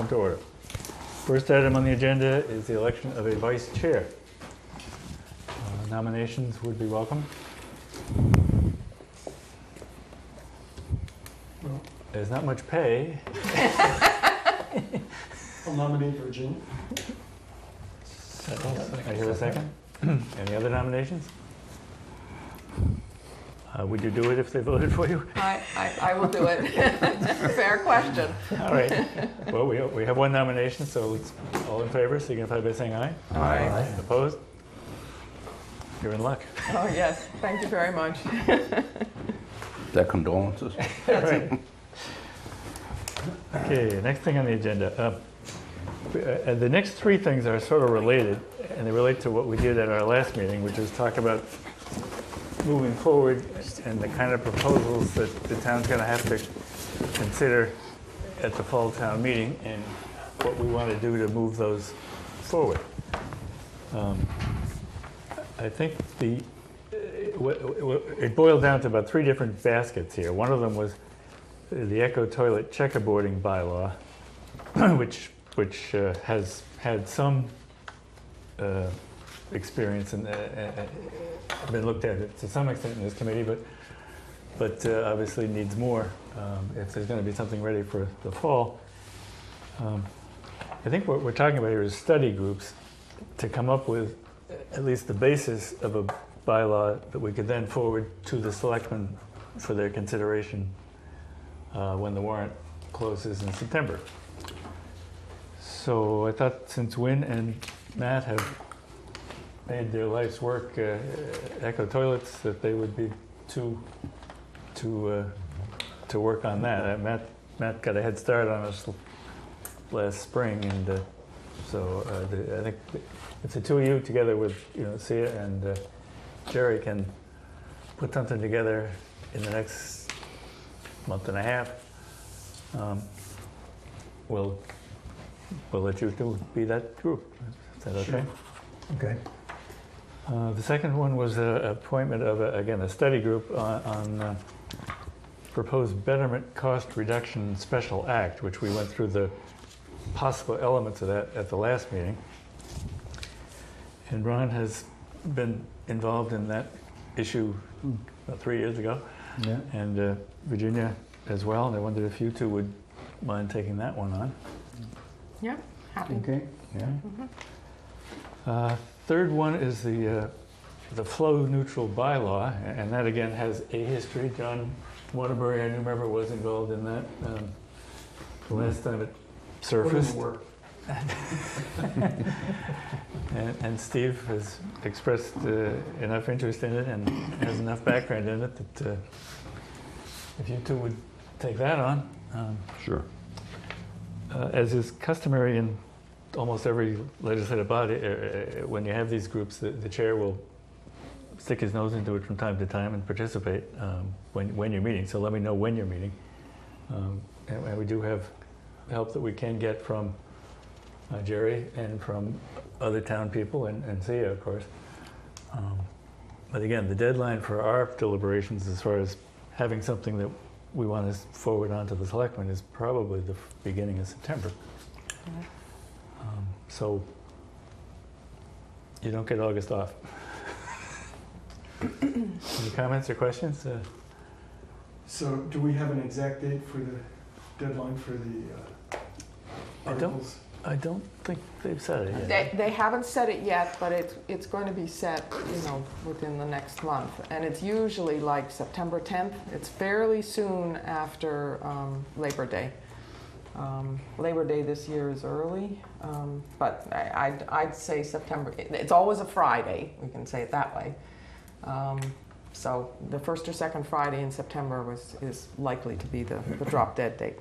come to order. First item on the agenda is the election of a vice chair. Nominations would be welcome. There's not much pay. I'll nominate Virginia. I hear a second. Any other nominations? Would you do it if they voted for you? I will do it. Fair question. All right. Well, we have one nomination, so it's all in favor, signify by saying aye. Aye. Opposed? You're in luck. Oh, yes. Thank you very much. Their condolences. Right. Okay, next thing on the agenda. The next three things are sort of related, and they relate to what we did at our last meeting, which is talk about moving forward and the kind of proposals that the town's going to have to consider at the fall town meeting and what we want to do to move those forward. I think it boiled down to about three different baskets here. One of them was the Echo Toilet checkerboarding bylaw, which has had some experience and been looked at to some extent in this committee, but obviously needs more if there's going to be something ready for the fall. I think what we're talking about here is study groups to come up with at least the basis of a bylaw that we could then forward to the selectmen for their consideration when the warrant closes in September. So I thought since Wynn and Matt have made their life's work Echo Toilets, that they would be to work on that. Matt got a head start on us last spring, and so I think if the two of you together with Sia and Jerry can put something together in the next month and a half, we'll let you be that group. Is that okay? Sure. Okay. The second one was an appointment of, again, a study group on proposed Betterment Cost Reduction Special Act, which we went through the possible elements of that at the last meeting. And Ron has been involved in that issue about 3 years ago, Yeah. and Virginia as well, and I wondered if you two would mind taking that one on. Yeah, happy. Okay. Yeah. Third one is the flow neutral bylaw, and that again has a history. John Waterbury, our new member, was involved in that the last time it surfaced. Work. And Steve has expressed enough interest in it and has enough background in it that if you two would take that on. Sure. As is customary in almost every legislative body, when you have these groups, the chair will stick his nose into it from time to time and participate when you're meeting. So let me know when you're meeting. And we do have help that we can get from Jerry and from other town people and Sia, of course. But again, the deadline for our deliberations as far as having something that we want to forward on to the selectmen is probably the beginning of September. So you don't get August off. Any comments or questions? So do we have an exact date for the deadline for the articles? I don't think they've said it yet. They haven't said it yet, but it's going to be set, within the next month. And it's usually like September 10th. It's fairly soon after Labor Day. Labor Day this year is early, but I'd say September. It's always a Friday, we can say it that way. So the first or second Friday in September is likely to be the drop dead date.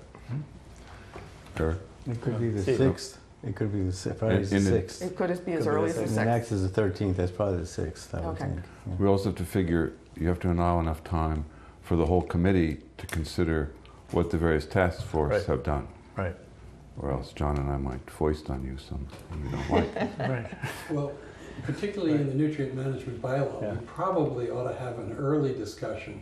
Sure. It could be the Steve. 6th. It could be the Friday the In the- 6th. It could be as Could be early the as the And the 6th. next is the 13th. That's probably the 6th, I would Okay. think. Yeah. We also have to figure, you have to allow enough time for the whole committee to consider what the various task forces Right. have done. Right. Or else John and I might foist on you something you don't like. Right. Well, particularly in the nutrient management bylaw, Yeah. we probably ought to have an early discussion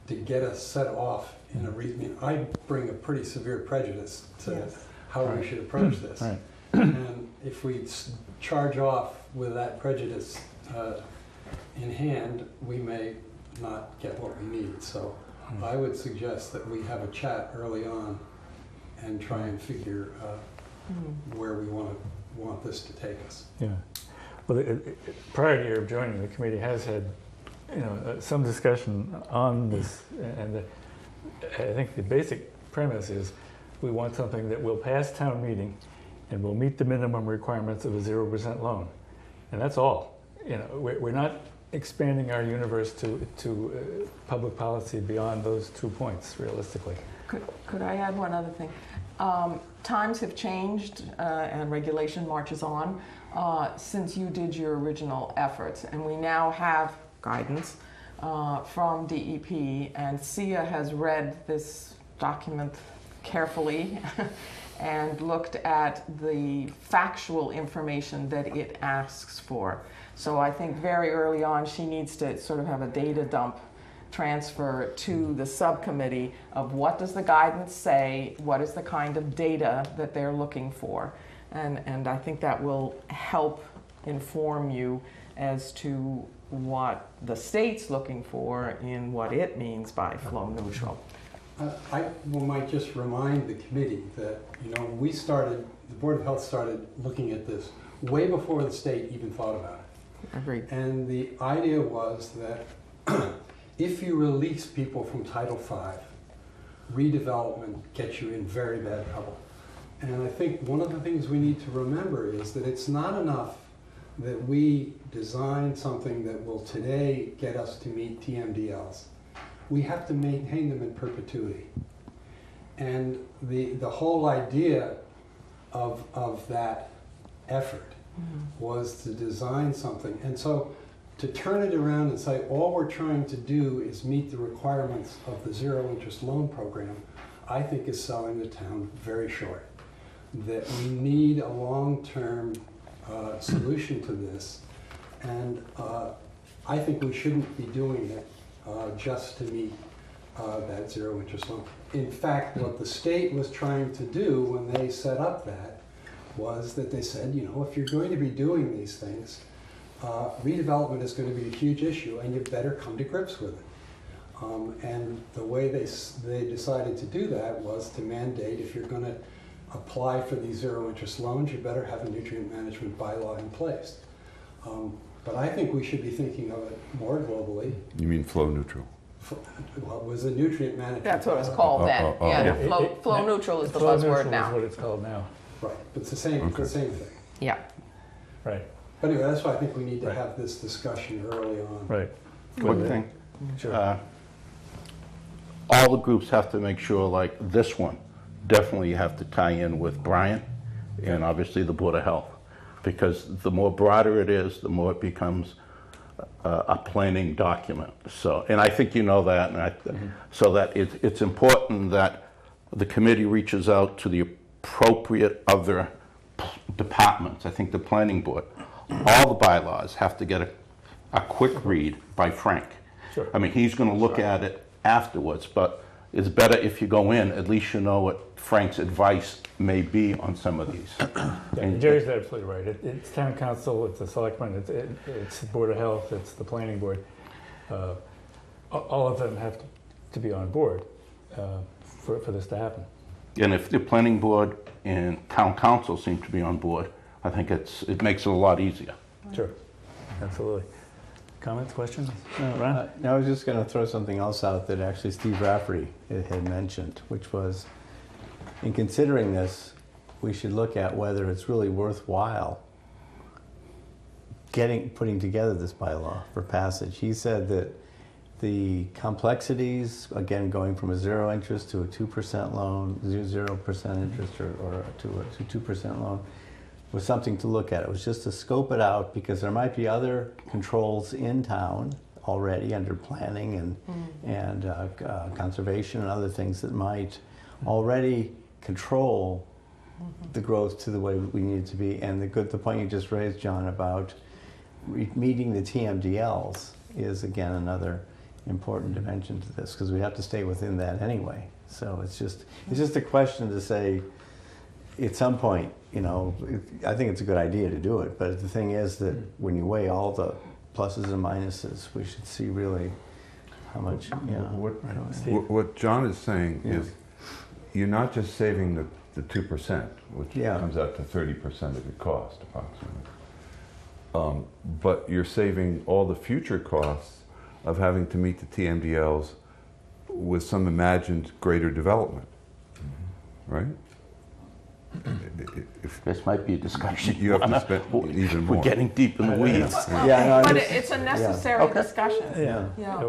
to get us set off in a reason. I bring a pretty severe prejudice to Yes. how we should approach this. Right. And if we charge off with that prejudice in hand, we may not get what we need. So I would suggest that we have a chat early on and try and figure where we want this to take us. Yeah. Well, prior to your joining, the committee has had, some discussion on this, and I think the basic premise is we want something that will pass town meeting and will meet the minimum requirements of a 0% loan, and that's all. We're not expanding our universe to public policy beyond those 2 points, realistically. Could I add one other thing? Times have changed and regulation marches on since you did your original efforts, and we now have guidance from DEP, and SIA has read this document carefully and looked at the factual information that it asks for. So I think very early on she needs to sort of have a data dump transfer to the subcommittee of what does the guidance say, what is the kind of data that they're looking for. And I think that will help inform you as to what the state's looking for in what it means by flow neutral. I might just remind the committee that, the Board of Health started looking at this way before the state even thought about it. Agreed. And the idea was that if you release people from Title V, redevelopment gets you in very bad trouble. And I think one of the things we need to remember is that it's not enough that we design something that will today get us to meet TMDLs. We have to maintain them in perpetuity. And the whole idea of that effort was to design something. And so to turn it around and say all we're trying to do is meet the requirements of the zero interest loan program, I think is selling the town very short. That we need a long-term solution to this, and I think we shouldn't be doing it just to meet that zero interest loan. In fact, what the state was trying to do when they set up that was that they said, if you're going to be doing these things, redevelopment is going to be a huge issue, and you better come to grips with it. And the way they decided to do that was to mandate if you're going to apply for these zero interest loans, you better have a nutrient management bylaw in place. But I think we should be thinking of it more globally. You mean flow neutral? Well, it was a nutrient management. That's what it's called then. Yeah, yeah. flow neutral is the Flow buzzword neutral now. is what it's called now. Right, but it's the same, it's the same thing. Yeah. Right, But anyway, that's why I think we need to Right. have this discussion early on. right. Quick thing. Sure. All the groups have to make sure, like this one, definitely you have to tie in with Brian and obviously the Board of Health. Because the more broader it is, the more it becomes a planning document. So, and I think you know that, and so that it's important that the committee reaches out to the appropriate other departments. I think the planning board, all the bylaws have to get a quick read by Frank. Sure. I mean, he's gonna look at it afterwards, but it's better if you go in, at least you know what Frank's advice may be on some of these. Yeah, Jerry's absolutely right. It's town council, it's the selectmen, it's the Board of Health, it's the planning board. All of them have to be on board for this to happen. And if the planning board and town council seem to be on board, I think it makes it a lot easier. Sure, absolutely. Comments, questions? Ron? I was just going to throw something else out that actually Steve Rafferty had mentioned, which was, in considering this, we should look at whether it's really worthwhile putting together this bylaw for passage. He said that the complexities, again, going from a zero interest to a 2% loan, 0% interest, or to a 2% loan, was something to look at. It was just to scope it out, because there might be other controls in town already under planning and conservation and other things that might already control the growth to the way we need it to be. And the point you just raised, John, about meeting the TMDLs is again another important dimension to this, because we have to stay within that anyway. So it's just a question to say, at some point, I think it's a good idea to do it, but the thing is that when you weigh all the pluses and minuses, we should see really how much, What John is saying Yeah. is, you're not just saving the 2%, which Yeah. comes out to 30% of your cost approximately, but you're saving all the future costs of having to meet the TMDLs with some imagined greater development, right? If This might be a discussion. you have to spend even more. We're getting deep in the weeds. Yeah, no, But just- it's a necessary discussion. Yeah. Yeah.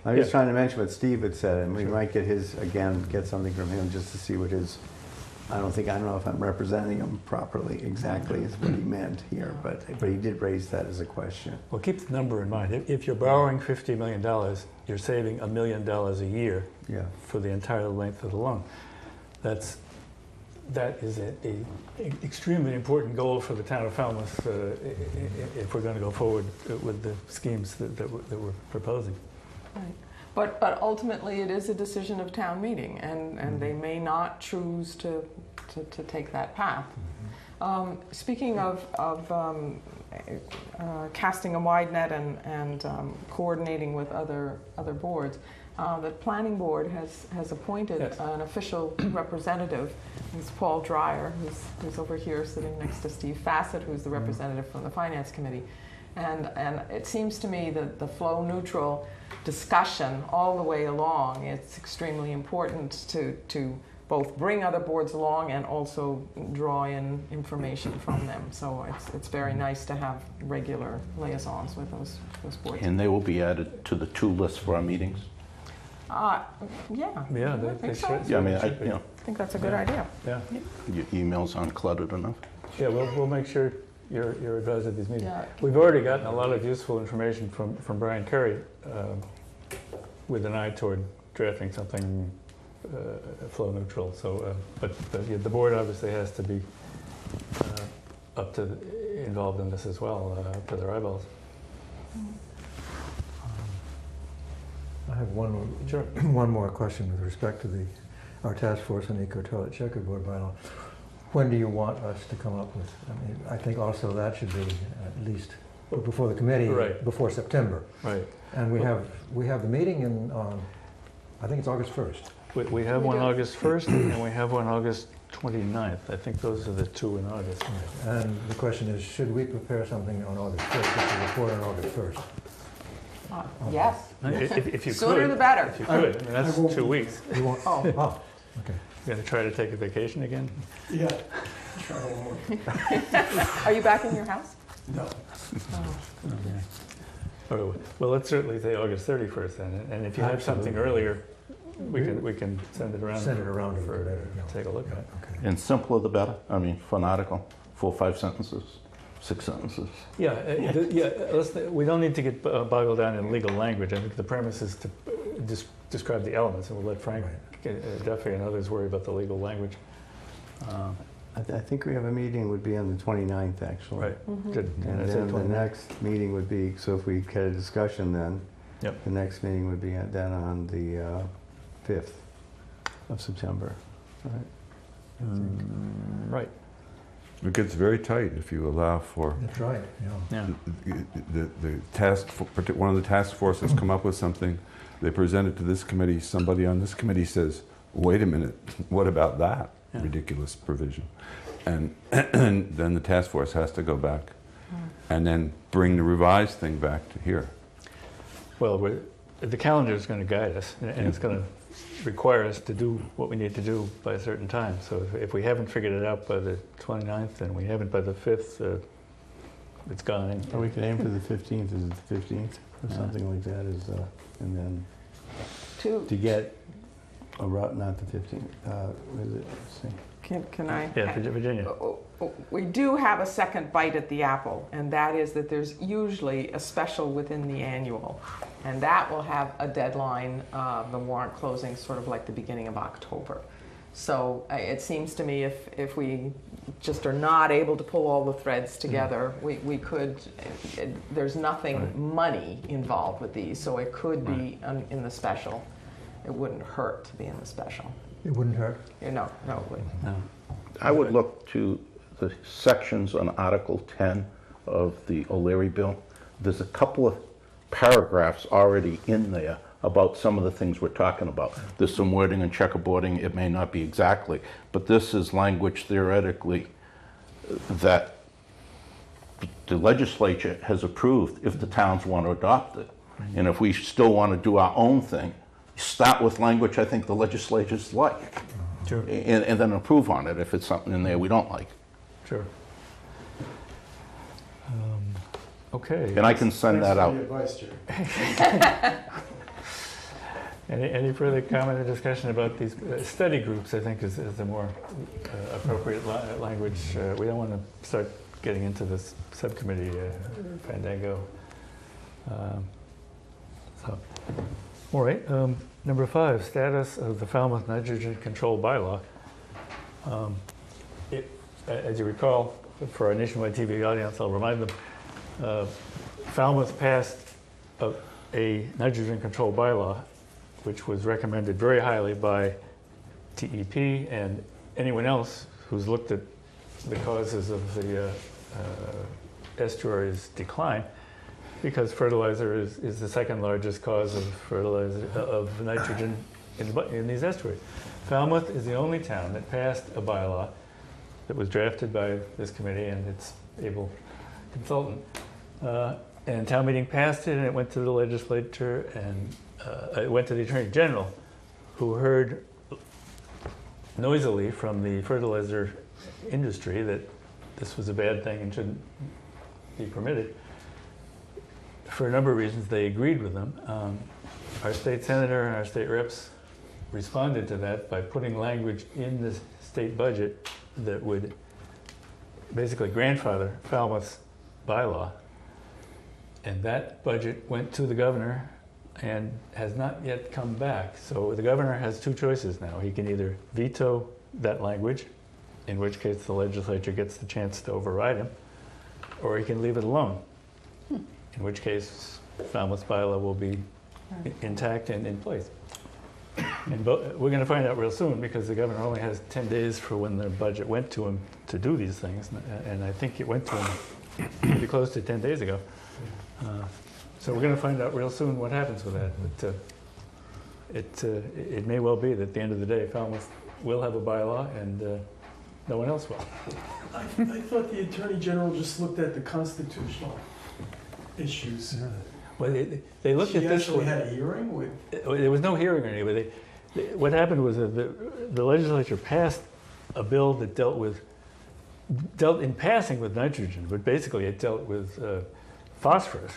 I'm just trying to mention what Steve had said, and we might get get something from him just to see what his, I don't know if I'm representing him properly exactly is what he meant here, but he did raise that as a question. Well, keep the number in mind. If you're borrowing $50 million, you're saving $1 million a year Yeah. for the entire length of the loan. That is a extremely important goal for the town of Falmouth if we're going to go forward with the schemes that we're proposing. Right. But ultimately, it is a decision of town meeting, and they may not choose to take that path. Speaking of casting a wide net and coordinating with other boards, the planning board has appointed Yes. an official representative. It's Paul Dreyer, who's over here sitting next to Steve Fassett, who's the representative from the Finance Committee. And it seems to me that the flow neutral discussion all the way along, it's extremely important to both bring other boards along and also draw in information from them. So it's very nice to have regular liaisons with those boards. And they will be added to the 2 lists for our meetings. Yeah. Yeah, I they think so. should. Yeah, I mean, should be. I think that's a good idea. Yeah, Your emails aren't cluttered enough. yeah. We'll make sure you're advised of these meetings. Yeah. We've already gotten a lot of useful information from Brian Curry with an eye toward drafting something flow neutral. So, but yeah, the board obviously has to be involved in this as well, up to their eyeballs. I have one more question with respect to our task force on eco-toilet checkerboard bylaw. When do you want us to come up with? I mean, I think also that should be at least before the committee, Right. before September. Right. And we have the meeting on, I think it's August 1st. We have We one do. August 1st and we have one August 29th. I think those are the 2 in August. And the question is, should we prepare something on August 1st, just a report on August 1st? Yes. If you Sooner could. the better. If you could. I mean, that's I won't 2 be- weeks. You want, Oh. oh, okay. You gonna try to take a vacation again? Yeah. Try one more. Are you back in your house? No. Oh, well, let's certainly say August 31st then. And if you have something Absolutely. earlier, we can send it around. Send it around for better, yeah. take a look at. Okay. And simpler the better. I mean, for an article, 4 or 5 sentences, 6 sentences. Yeah, we don't need to get boggled down in legal language. I think the premise is to describe the elements, and we'll let Frank, Duffy, and others worry about the legal language. I think we have a meeting would be on the 29th, actually. Right, good. And That's then it, the 29th. next meeting would be, so if we had a discussion then, Yep. the next meeting would be then on the 5th of September. Right? Right, It gets very tight if you allow for That's right, yeah. yeah. one of the task forces come up with something, they present it to this committee, somebody on this committee says, wait a minute, what about that Yeah. ridiculous provision? And then the task force has to go back and then bring the revised thing back to here. Well, the calendar is going to guide us, and it's going to require us to do what we need to do by a certain time. So if we haven't figured it out by the 29th, and we haven't by the 5th, it's gone. Or we could aim for the 15th, is it the 15th? Or Yeah. something like that is, and then Two. to get a route, not the 15th, what is it, let's see. Can I? Yeah, Virginia. We do have a second bite at the apple, and that is that there's usually a special within the annual, and that will have a deadline, the warrant closing sort of like the beginning of October. So it seems to me if we just are not able to pull all the threads together, we could, there's nothing money involved with these, so it could be in the special. It wouldn't hurt to be in the special. It wouldn't hurt. No, it wouldn't. No. I would look to the sections on Article 10 of the O'Leary bill. There's a couple of paragraphs already in there about some of the things we're talking about. There's some wording and checkerboarding, it may not be exactly, but this is language theoretically that the legislature has approved if the towns want to adopt it. And if we still want to do our own thing, start with language I think the legislature's like. Sure. And then approve on it if it's something in there we don't like. Sure. Okay. And I can send that out. Thanks for the advice, Jerry. Any further comment or discussion about these study groups? I think is the more appropriate language. We don't want to start getting into this subcommittee fandango. So, all right. Number 5, status of the Falmouth nitrogen control bylaw. As you recall, for our nationwide TV audience, I'll remind them, Falmouth passed a nitrogen control bylaw, which was recommended very highly by TEP and anyone else who's looked at the causes of the estuary's decline, because fertilizer is the second largest cause of fertilizer of nitrogen in these estuaries. Falmouth is the only town that passed a bylaw that was drafted by this committee and its able consultant. And town meeting passed it, and it went to the legislature, and it went to the Attorney General, who heard noisily from the fertilizer industry that this was a bad thing and shouldn't be permitted. For a number of reasons, they agreed with them. Our state senator and our state reps responded to that by putting language in the state budget that would basically grandfather Falmouth's bylaw. And that budget went to the governor and has not yet come back. So the governor has two choices now. He can either veto that language, in which case the legislature gets the chance to override him, or he can leave it alone, in which case Falmouth's bylaw will be intact and in place. And we're going to find out real soon, because the governor only has 10 days for when the budget went to him to do these things, and I think it went to him pretty close to 10 days ago. So we're going to find out real soon what happens with that. But it may well be that at the end of the day, Falmouth will have a bylaw and no one else will. I thought the Attorney General just looked at the constitutional issues. Well, they looked at this. She actually had a hearing with. There was no hearing or anything. What happened was that the legislature passed a bill that dealt in passing with nitrogen, but basically it dealt with phosphorus,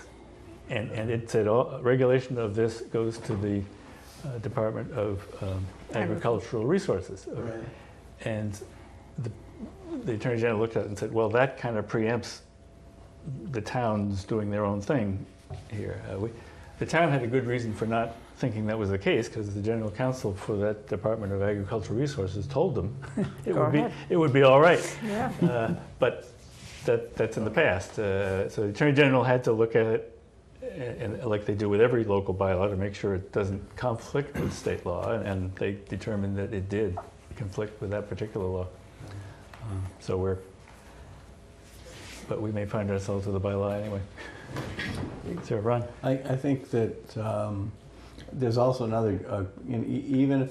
and it said all regulation of this goes to the Department of Agricultural Resources. Right. And the Attorney General looked at it and said, well, that kind of preempts the towns doing their own thing here. The town had a good reason for not thinking that was the case, because the general counsel for that Department of Agricultural Resources told them it would be all right. Yeah. But that's in the past. So the Attorney General had to look at it, and like they do with every local bylaw, to make sure it doesn't conflict with state law, and they determined that it did conflict with that particular law. But we may find ourselves with a bylaw anyway. So, Ron? I think that there's also another, even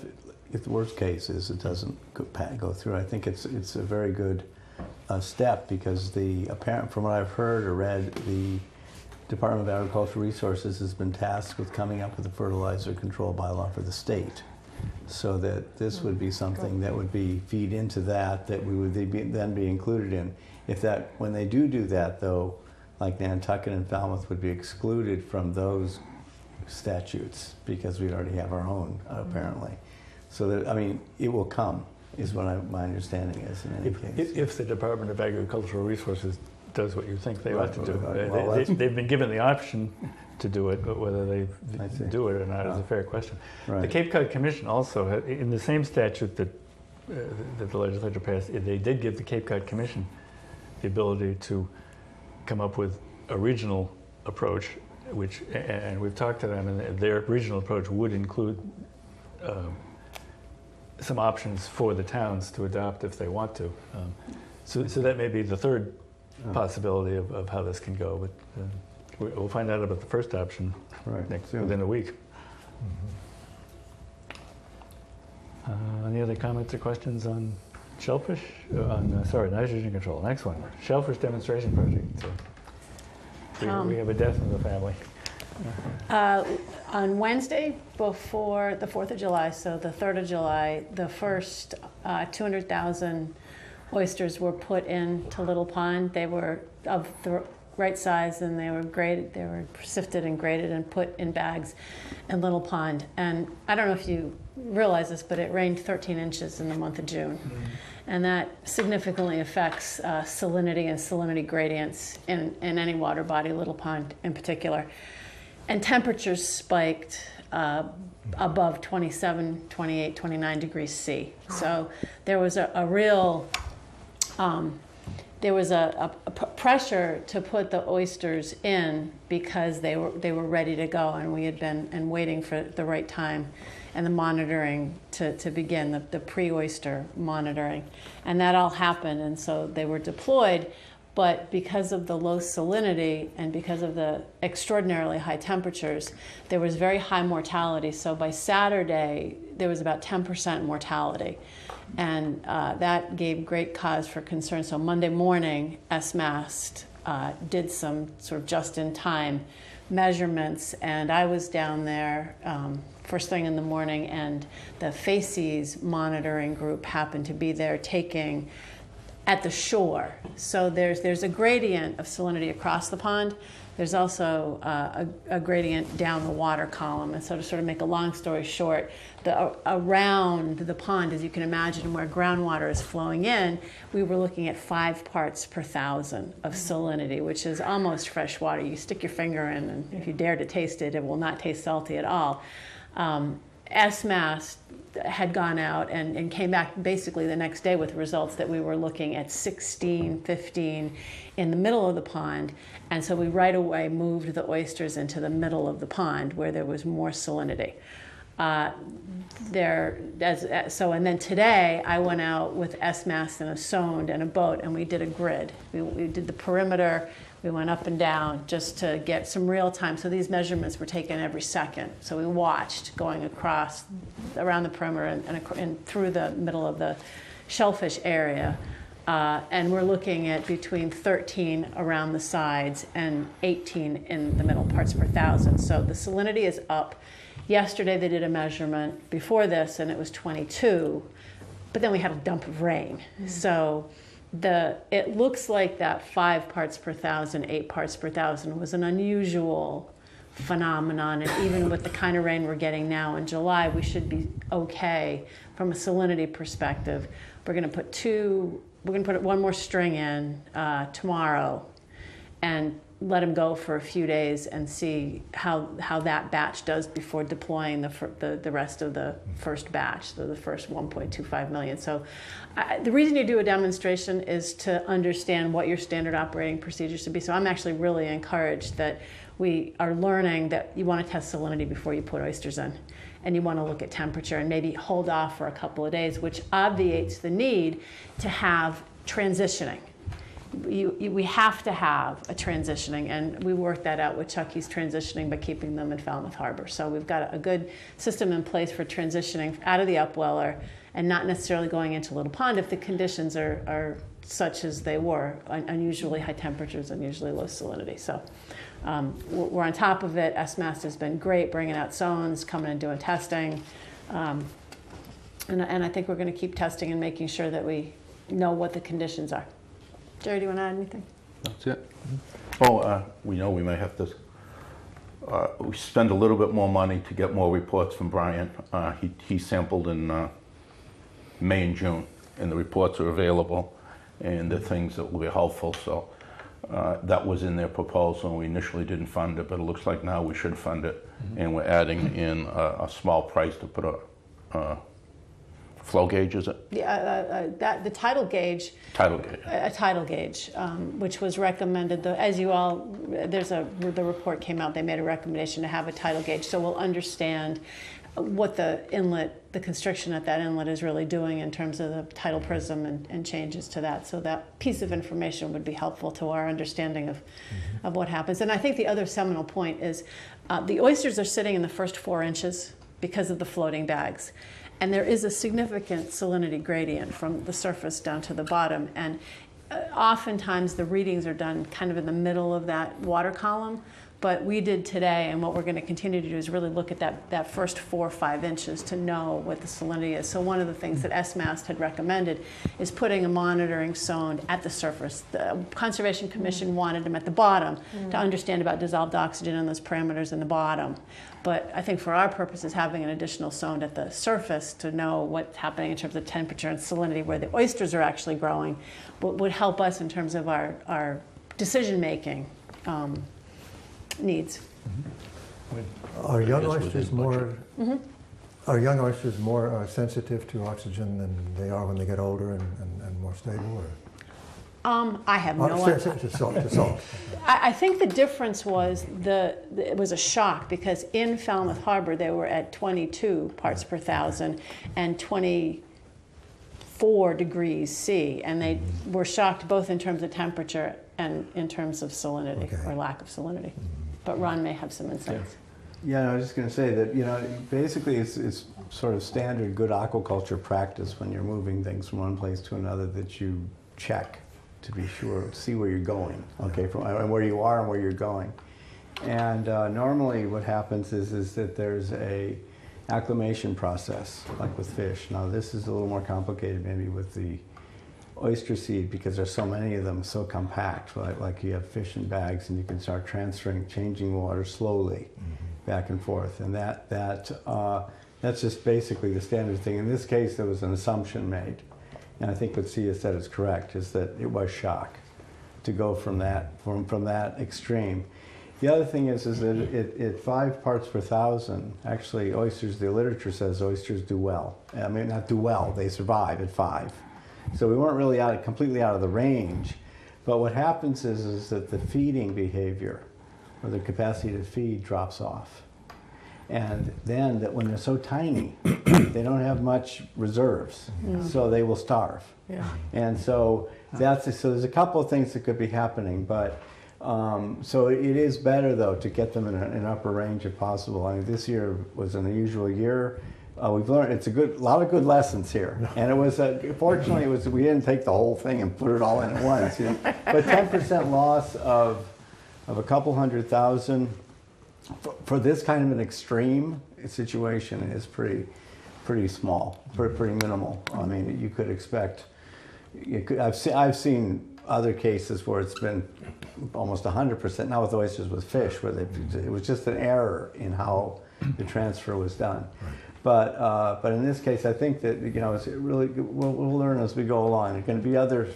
if the worst case is it doesn't go through, I think it's a very good step, because from what I've heard or read, the Department of Agricultural Resources has been tasked with coming up with a fertilizer control bylaw for the state. So that this would be something that would feed into that we would then be included in. When they do that though, like Nantucket and Falmouth would be excluded from those statutes, because we already have our own apparently. So that, it will come, is what my understanding is in any case. If the Department of Agricultural Resources does what you think they ought to do. Well, They've been given the option to do it, but whether they do it or not is a fair question. Right. The Cape Cod Commission also, in the same statute that the legislature passed, they did give the Cape Cod Commission the ability to come up with a regional approach, and we've talked to them, and their regional approach would include some options for the towns to adopt if they want to. So that may be the third possibility of how this can go, but we'll find out about the first option Right. soon. within a week. Any other comments or questions on shellfish? Nitrogen control. Next one, shellfish demonstration project. So we have a death in the family. On Wednesday, before the 4th of July, so the 3rd of July, the first 200,000 oysters were put into Little Pond. They were of the right size, and they were graded. They were sifted and graded and put in bags in Little Pond. And I don't know if you realize this, but it rained 13 inches in the month of June. And that significantly affects salinity and salinity gradients in any water body, Little Pond in particular. And temperatures spiked above 27, 28, 29 degrees C. So there was a real, there was a pressure to put the oysters in because they were ready to go, and we had been waiting for the right time and the monitoring to begin, the pre-oyster monitoring. And that all happened, and so they were deployed. But because of the low salinity and because of the extraordinarily high temperatures, there was very high mortality. So by Saturday, there was about 10% mortality. And that gave great cause for concern. So Monday morning, SMAST did some sort of just-in-time measurements. And I was down there first thing in the morning, and the FACES monitoring group happened to be there taking at the shore. So there's a gradient of salinity across the pond. There's also a gradient down the water column. And so to sort of make a long story short, around the pond, as you can imagine, where groundwater is flowing in, we were looking at 5 parts per thousand of salinity, which is almost fresh water. You stick your finger in, and if you dare to taste it, it will not taste salty at all. SMAST had gone out and came back basically the next day with results that we were looking at 16, 15 in the middle of the pond. And so we right away moved the oysters into the middle of the pond where there was more salinity. And then today I went out with SMAST and a sonde and a boat, and we did a grid. We did the perimeter. We went up and down just to get some real time. So these measurements were taken every second. So we watched going across, around the perimeter and through the middle of the shellfish area. And we're looking at between 13 around the sides and 18 in the middle parts per thousand. So the salinity is up. Yesterday they did a measurement before this, and it was 22. But then we had a dump of rain. So it looks like that 5 parts per thousand, 8 parts per thousand was an unusual phenomenon. And even with the kind of rain we're getting now in July, we should be okay from a salinity perspective. We're going to put one more string in tomorrow and let them go for a few days and see how that batch does before deploying the rest of the first batch, so the first 1.25 million. So the reason you do a demonstration is to understand what your standard operating procedures should be. So I'm actually really encouraged that we are learning that you want to test salinity before you put oysters in, and you want to look at temperature and maybe hold off for a couple of days, which obviates the need to have transitioning. We have to have a transitioning, and we worked that out with Chucky's transitioning by keeping them in Falmouth Harbor. So we've got a good system in place for transitioning out of the upweller and not necessarily going into Little Pond if the conditions are such as they were, unusually high temperatures, unusually low salinity. So we're on top of it. SMAST has been great bringing out zones, coming and doing testing. And I think we're going to keep testing and making sure that we know what the conditions are. Jerry, do you want to add anything? That's it. Oh, we know we may have to we spend a little bit more money to get more reports from Brian. He sampled in May and June, and the reports are available, and the things that will be helpful. So that was in their proposal. We initially didn't fund it, but it looks like now we should fund it, and we're adding in a small price to put a flow gauge, is it? Yeah, the tidal gauge. Tidal gauge. A tidal gauge, which was recommended. As you all, the report came out. They made a recommendation to have a tidal gauge, so we'll understand what the constriction at that inlet is really doing in terms of the tidal prism and changes to that. So that piece of information would be helpful to our understanding of what happens. And I think the other seminal point is the oysters are sitting in the first 4 inches because of the floating bags. And there is a significant salinity gradient from the surface down to the bottom. And oftentimes the readings are done kind of in the middle of that water column. But we did today, and what we're going to continue to do is really look at that first 4 or 5 inches to know what the salinity is. So one of the things that SMAST had recommended is putting a monitoring sonde at the surface. The Conservation Commission wanted them at the bottom to understand about dissolved oxygen and those parameters in the bottom. But I think for our purposes, having an additional sonde at the surface to know what's happening in terms of temperature and salinity, where the oysters are actually growing, would help us in terms of our decision-making needs. Are young oysters more? Are young oysters more sensitive to oxygen than they are when they get older and more stable? Or? I have no idea. To salt. I think the difference was it was a shock because in Falmouth Harbor they were at 22 parts per thousand and 24 degrees C, and they were shocked both in terms of temperature and in terms of salinity or lack of salinity. But Ron may have some insights. Yeah, I was just going to say that, basically it's sort of standard good aquaculture practice when you're moving things from one place to another that you check to be sure, to see where you're going, and where you are and where you're going. And normally what happens is that there's a acclimation process, like with fish. Now this is a little more complicated maybe with the oyster seed because there's so many of them, so compact, like you have fish in bags and you can start changing water slowly back and forth. And that's just basically the standard thing. In this case, there was an assumption made. And I think what Sia said is correct, is that it was shock to go from that extreme. The other thing is that at 5 parts per thousand, actually oysters, the literature says oysters do well. I mean, not do well, they survive at 5. So we weren't really completely out of the range. But what happens is that the feeding behavior, or the capacity to feed, drops off. And then that when they're so tiny, they don't have much reserves, so they will starve. Yeah. And so so there's a couple of things that could be happening, but so it is better though to get them in an upper range if possible. I mean, this year was an unusual year. We've learned a lot of good lessons here, and it was fortunately we didn't take the whole thing and put it all in at once. But 10% loss of a couple 100,000. For this kind of an extreme situation is pretty small, pretty minimal. I mean, you could expect. I've seen other cases where it's been almost 100%. Not with oysters, with fish, where it was just an error in how the transfer was done. But in this case, I think that it's really we'll learn as we go along. There's going to be other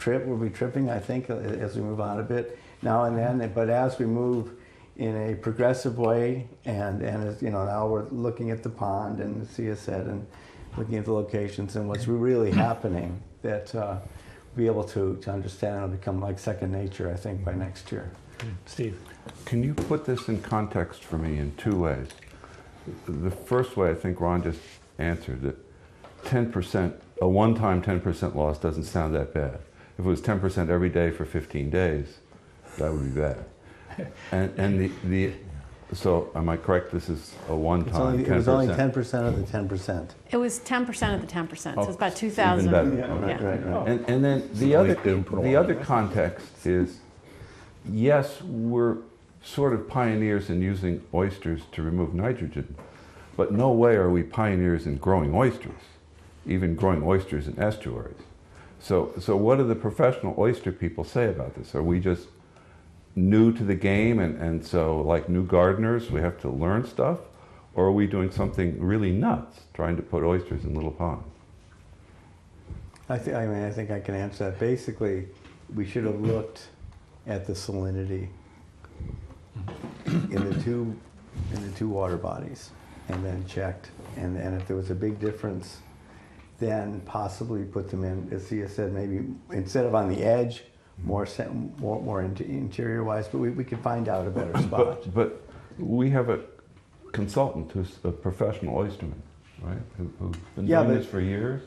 we'll be tripping, I think, as we move on a bit now and then. But as we move in a progressive way, and as now we're looking at the pond, and as Sia said, and looking at the locations and what's really happening, that we'll be able to understand and it'll become like second nature, I think, by next year. Steve. Can you put this in context for me in 2 ways? The first way, I think Ron just answered it. 10%, a one-time 10% loss doesn't sound that bad. If it was 10% every day for 15 days, that would be bad. And so am I correct? This is a one-time 10%. It was only 10% of the 10%. It was 10% of the 10%, so it's about Even 2,000. better. Right. And then the other context is, yes, we're sort of pioneers in using oysters to remove nitrogen, but no way are we pioneers in growing oysters, even growing oysters in estuaries. So what do the professional oyster people say about this? Are we just new to the game, and so like new gardeners we have to learn stuff, or are we doing something really nuts, trying to put oysters in little ponds? I think I can answer that. Basically, we should have looked at the salinity in the two water bodies, and then checked, and if there was a big difference, then possibly put them in, as Sia said, maybe instead of on the edge, more interior-wise, but we could find out a better spot. But we have consultant who's a professional oysterman, right? Who's been Yeah, doing but- this for years.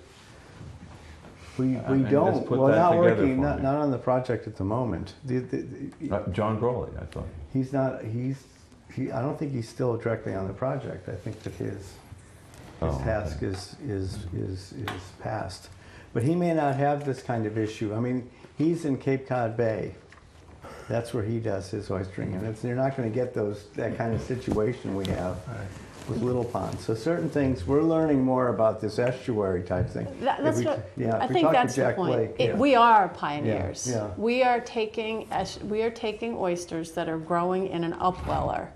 We And just don't, put well, that not together working, for not, me. not on the project at the moment. John Grawley, I thought. He's not, I don't think he's still directly on the project. I think that his Oh, okay. task is past. But he may not have this kind of issue. I mean, he's in Cape Cod Bay. That's where he does his oystering, and you're not gonna get that kind of situation we have with Little Pond. So certain things, we're learning more about this estuary type thing. That's what, Yeah, I if we think talk to that's the Jack point. Blake, yeah. We are pioneers. Yeah, yeah. We are taking oysters that are growing in an upweller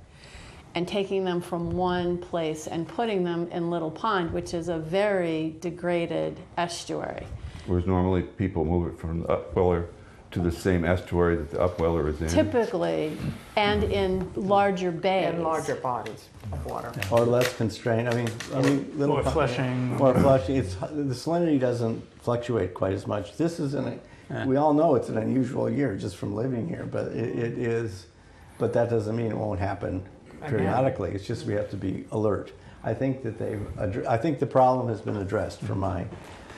and taking them from one place and putting them in Little Pond, which is a very degraded estuary. Whereas normally people move it from the upweller to the same estuary that the upweller is in. Typically, and in larger bays. And larger bodies of water. Or less constrained. I mean, Little Or Pond- flushing. Or flushing. The salinity doesn't fluctuate quite as much. This is we all know it's an unusual year just from living here, but it is. But that doesn't mean it won't happen periodically. It's just we have to be alert. I think that I think the problem has been addressed for my.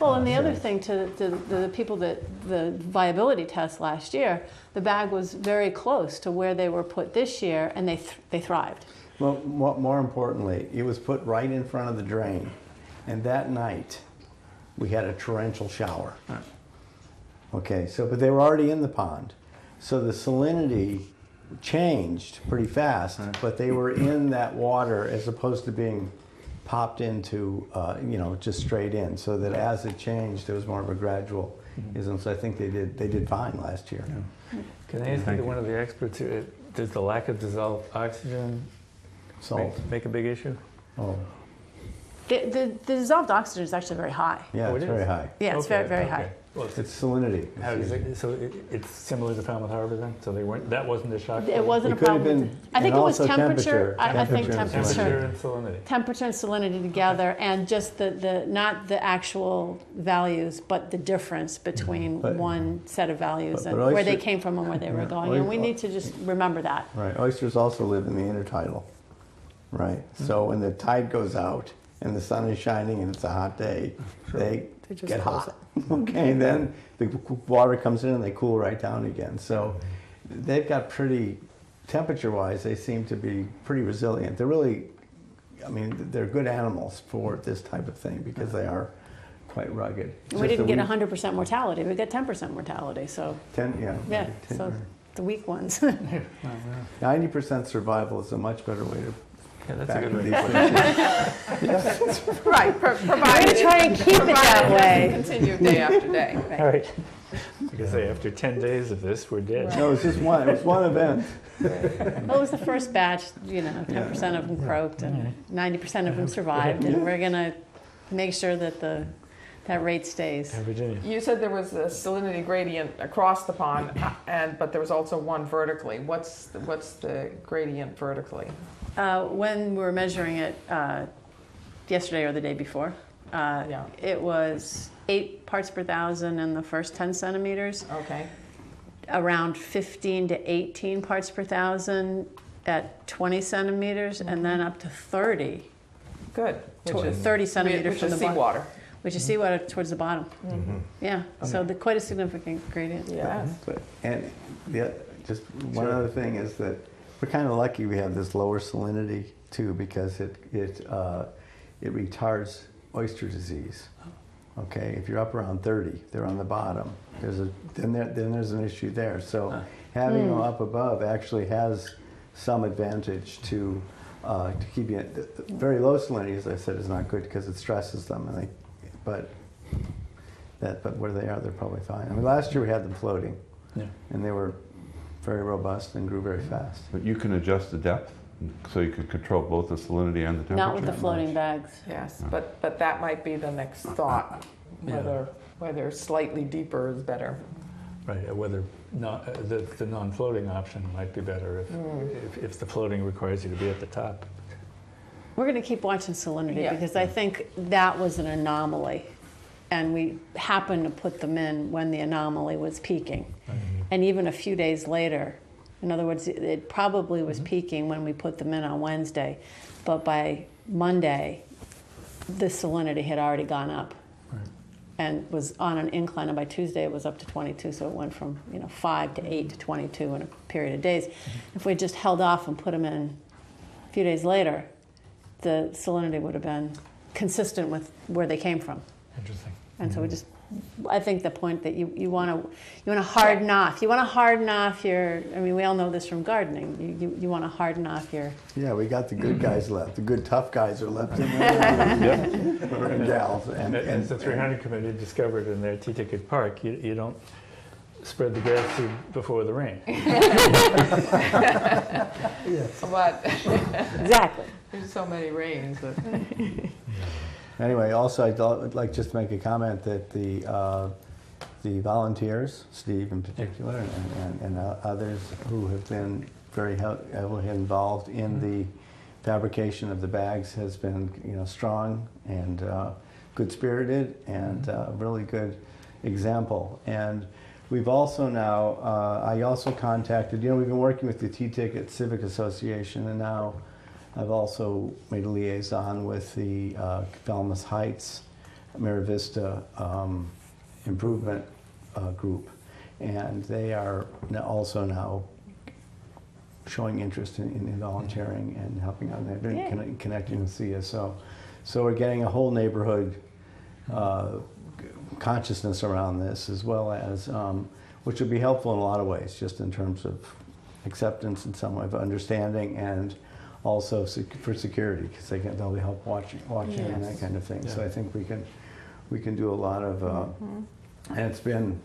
Well, and the other thing to the people that the viability test last year, the bag was very close to where they were put this year, and they thrived. Well, more importantly, it was put right in front of the drain, and that night we had a torrential shower. Okay, but they were already in the pond, so the salinity changed pretty fast, but they were in that water as opposed to being popped into, just straight in, so that as it changed, there was more of a gradual ism. So I think they did fine last year. Can I ask you, one of the experts here, does the lack of dissolved oxygen Salt. make a big issue? Oh, The dissolved oxygen is actually very high. yeah, Oh, it's it very is? high. Yeah, it's very, very high. Well, It's salinity. how does it, so it's similar to Falmouth Harbor then? So that wasn't a shock? It wasn't It a could have problem. been- I think and it was also temperature. I think temperature and Temperature temperature. and salinity. Temperature and salinity together, and just the not the actual values, but the difference between But- one set of values but and where they oyster- came from and where they were Yeah, going. And we need to just remember that. Right. Oysters also live in the intertidal. Right. So when the tide goes out and the sun is shining and it's a hot day, they just get close hot. Okay. Then the water comes in and they cool right down again. So they've got temperature-wise, they seem to be pretty resilient. They're really, they're good animals for this type of thing because they are quite rugged. And we didn't get 100% mortality. We got 10% mortality. So yeah, so the weak ones. 90% survival is a much better way to Yeah, that's a factor good these way. things. Right, We're provided. gonna try and keep it that way. Continue day after day. All right. I can say after 10 days of this, we're dead. No, it's just one. It was one event. Well, it was the first batch. 10% of them croaked and 90% of them survived. And we're gonna make sure that that rate stays. In Virginia. You said there was a salinity gradient across the pond, but there was also one vertically. What's the gradient vertically? When we were measuring it yesterday or the day before, Yeah. it was 8 parts per thousand in the first 10 centimeters, Okay. around 15 to 18 parts per thousand at 20 centimeters, and then up to 30, Good. to 30 centimeters Which from is the bottom. seawater. Which is seawater towards the bottom. Mm-hmm. Yeah, so quite a significant gradient. Yes. And just one other thing is that we're kind of lucky we have this lower salinity too, because it retards oyster disease. Okay, if you're up around 30, they're on the bottom. Then there's an issue there. So having them up above actually has some advantage to keep you. Very low salinity, as I said, is not good because it stresses them, but where they are, they're probably fine. Last year we had them floating, and they were very robust and grew very fast. But you can adjust the depth, so you can control both the salinity and the temperature. Not with the floating bags. Yes, but that might be the next thought, Yeah. whether slightly deeper is better. Right, whether the non-floating option might be better if the floating requires you to be at the top. We're going to keep watching salinity Yeah. because I think that was an anomaly. And we happened to put them in when the anomaly was peaking. And even a few days later, In other words, it probably was peaking when we put them in on Wednesday, but by Monday, the salinity had already gone up and was on an incline, and by Tuesday it was up to 22, so it went from 5 to 8 to 22 in a period of days. If we just held off and put them in a few days later, the salinity would have been consistent with where they came from. Interesting. And so we just, I think the point that you want to harden off. You want to harden off your, I mean, we all know this from gardening. You want to harden off your. Yeah, we got the good guys left. The good tough guys are left in there. And gals. And as the 300 Committee discovered in their T-Ticket Park, you don't spread the grass seed before the rain. But Exactly. there's so many rains that. Anyway, also I'd like just to make a comment that the volunteers, Steve in particular, and others who have been very heavily involved in the fabrication of the bags has been strong and good-spirited and a really good example. And we've also now, I also contacted, we've been working with the T-Ticket Civic Association, and now I've also made a liaison with the Falmouth Heights Mira Vista Improvement Group, and they are also now showing interest in volunteering and helping out. They've been connecting with CSO. So we're getting a whole neighborhood consciousness around this, as well as, which would be helpful in a lot of ways, just in terms of acceptance in some way of understanding, and also for security, because they'll be help watching and that kind of thing. So I think we can do a lot of, and it's been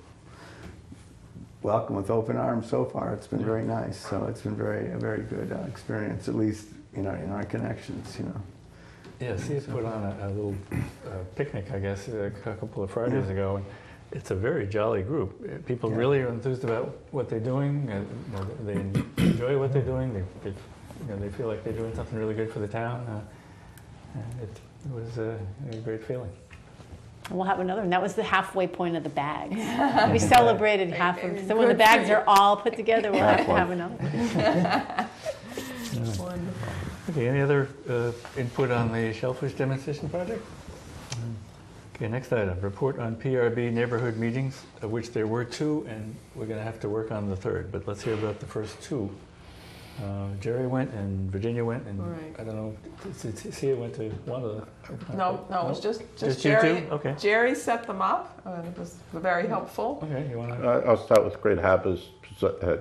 welcome with open arms so far. It's been very nice. So it's been a very good experience, at least in our connections. Yeah, see, put on a little picnic, I guess, a couple of Fridays ago. And it's a very jolly group. People really are enthused about what they're doing. They enjoy what they're doing. They feel like they're doing something really good for the town. And it was a great feeling. And we'll have another one. That was the halfway point of the bags. We celebrated half of. So when the bags are all put together, we'll have to have another one. Okay, any other input on the shellfish demonstration project? Okay, next item, report on PRB neighborhood meetings, of which there were 2, and we're going to have to work on the 3rd, but let's hear about the first 2. Jerry went and Virginia went, and Right. I don't know, Sia went to one of the... No, it was just you Jerry. two? Okay. Jerry set them up, and it was very helpful. Okay, you want to... I'll start with Great Harbors.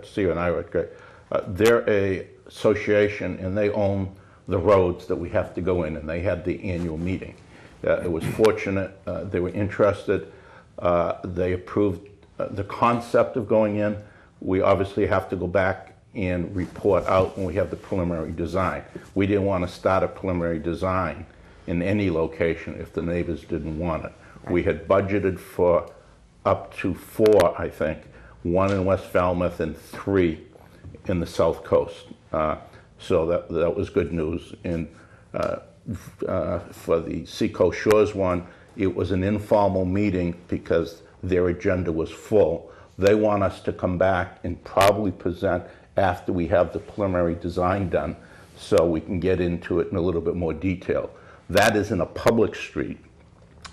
Steve and I were at Great. They're a association, and they own the roads that we have to go in, and they had the annual meeting. It was fortunate. They were interested. They approved the concept of going in. We obviously have to go back and report out when we have the preliminary design. We didn't want to start a preliminary design in any location if the neighbors didn't want it. We had budgeted for up to 4, I think, 1 in West Falmouth and 3 in the South Coast. So that was good news. And for the Seacoast Shores one, it was an informal meeting because their agenda was full. They want us to come back and probably present after we have the preliminary design done, so we can get into it in a little bit more detail. That is in a public street,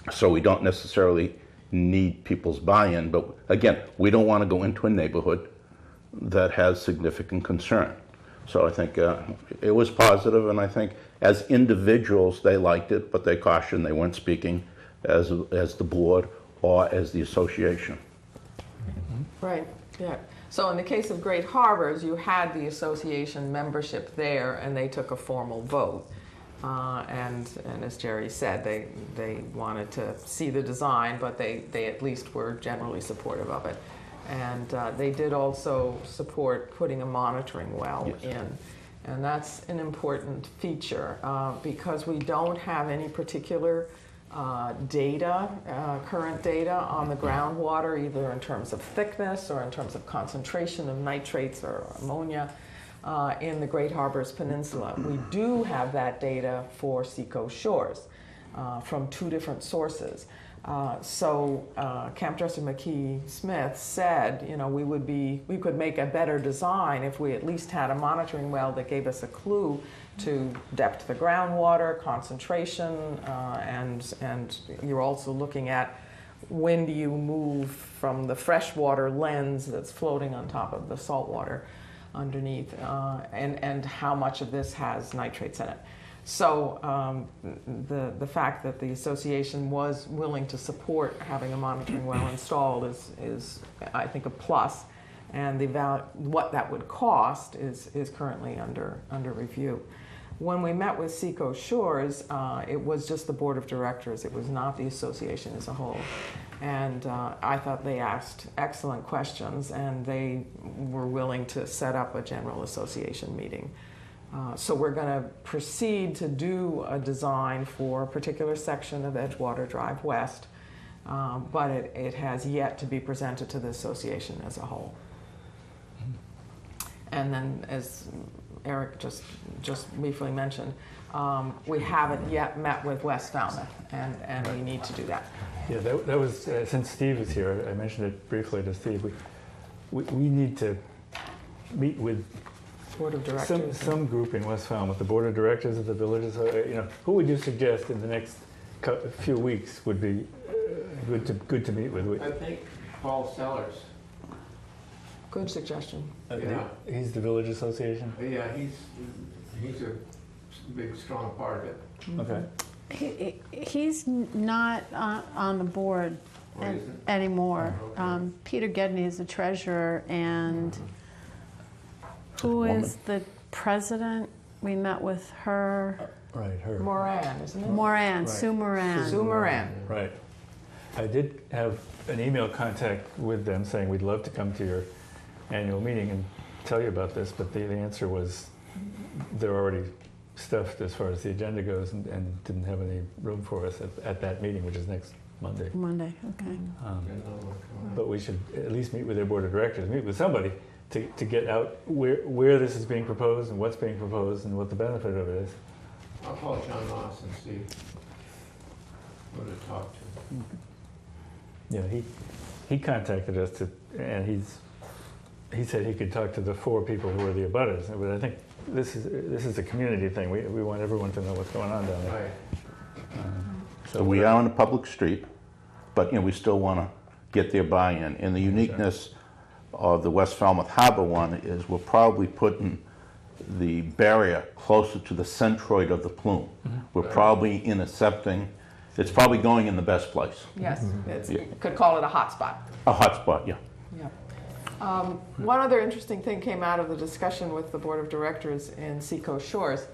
so we don't necessarily need people's buy-in, but again, we don't want to go into a neighborhood that has significant concern. So I think it was positive, and I think as individuals they liked it, but they cautioned they weren't speaking as the board or as the association. Right, yeah. So in the case of Great Harbors, you had the association membership there, and they took a formal vote. And as Jerry said, they wanted to see the design, but they at least were generally supportive of it. And they did also support putting a monitoring well in. And that's an important feature because we don't have any particular data, current data on the groundwater, either in terms of thickness or in terms of concentration of nitrates or ammonia in the Great Harbors Peninsula. We do have that data for Seacoast Shores from 2 different sources. Camp Dresser McKee Smith said, you know, we could make a better design if we at least had a monitoring well that gave us a clue to depth of the groundwater, concentration, and you're also looking at when do you move from the freshwater lens that's floating on top of the saltwater underneath, and how much of this has nitrates in it. So the fact that the association was willing to support having a monitoring well installed is I think a plus, and what that would cost is currently under review. When we met with Seacoast Shores, it was just the board of directors. It was not the association as a whole. And I thought they asked excellent questions, and they were willing to set up a general association meeting. So we're going to proceed to do a design for a particular section of Edgewater Drive West, but it has yet to be presented to the association as a whole. And then, as Eric just briefly mentioned, we haven't yet met with West Falmouth, and we need to do that. Yeah, that was, since Steve is here, I mentioned it briefly to Steve, we need to meet with Board of Directors. some group in West Falmouth, the Board of Directors of the villages. You know, who would you suggest in the next few weeks would be good to meet with? I think Paul Sellers. Good suggestion. Yeah. He's the Village Association? Yeah, he's a big, strong part of it. Okay. He's not on the board Or isn't? anymore. Oh, okay. Peter Gedney is the treasurer, and who is the president? We met with her. Right, her. Moran, isn't it? Moran, Right. Sue Moran. Sue Moran. Right. I did have an email contact with them saying we'd love to come to your annual meeting and tell you about this, but the answer was they're already stuffed as far as the agenda goes, and didn't have any room for us at that meeting, which is next Monday. Monday, okay. But we should at least meet with their board of directors, meet with somebody to get out where this is being proposed and what's being proposed and what the benefit of it is. I'll call John Moss and see who to talk to. Yeah, he contacted us and he said he could talk to the 4 people who are the abutters. But I think this is a community thing. We want everyone to know what's going on down there. Right. So we are on a public street, but we still want to get their buy-in. And the uniqueness of the West Falmouth Harbor one is we're probably putting the barrier closer to the centroid of the plume. Mm-hmm. We're probably intercepting. It's probably going in the best place. Yes, you could call it a hot spot. A hot spot, yeah. Yeah. One other interesting thing came out of the discussion with the Board of Directors in Seacoast Shores.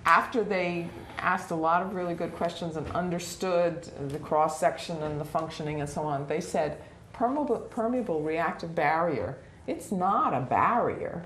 After they asked a lot of really good questions and understood the cross-section and the functioning and so on, they said, permeable reactive barrier, it's not a barrier.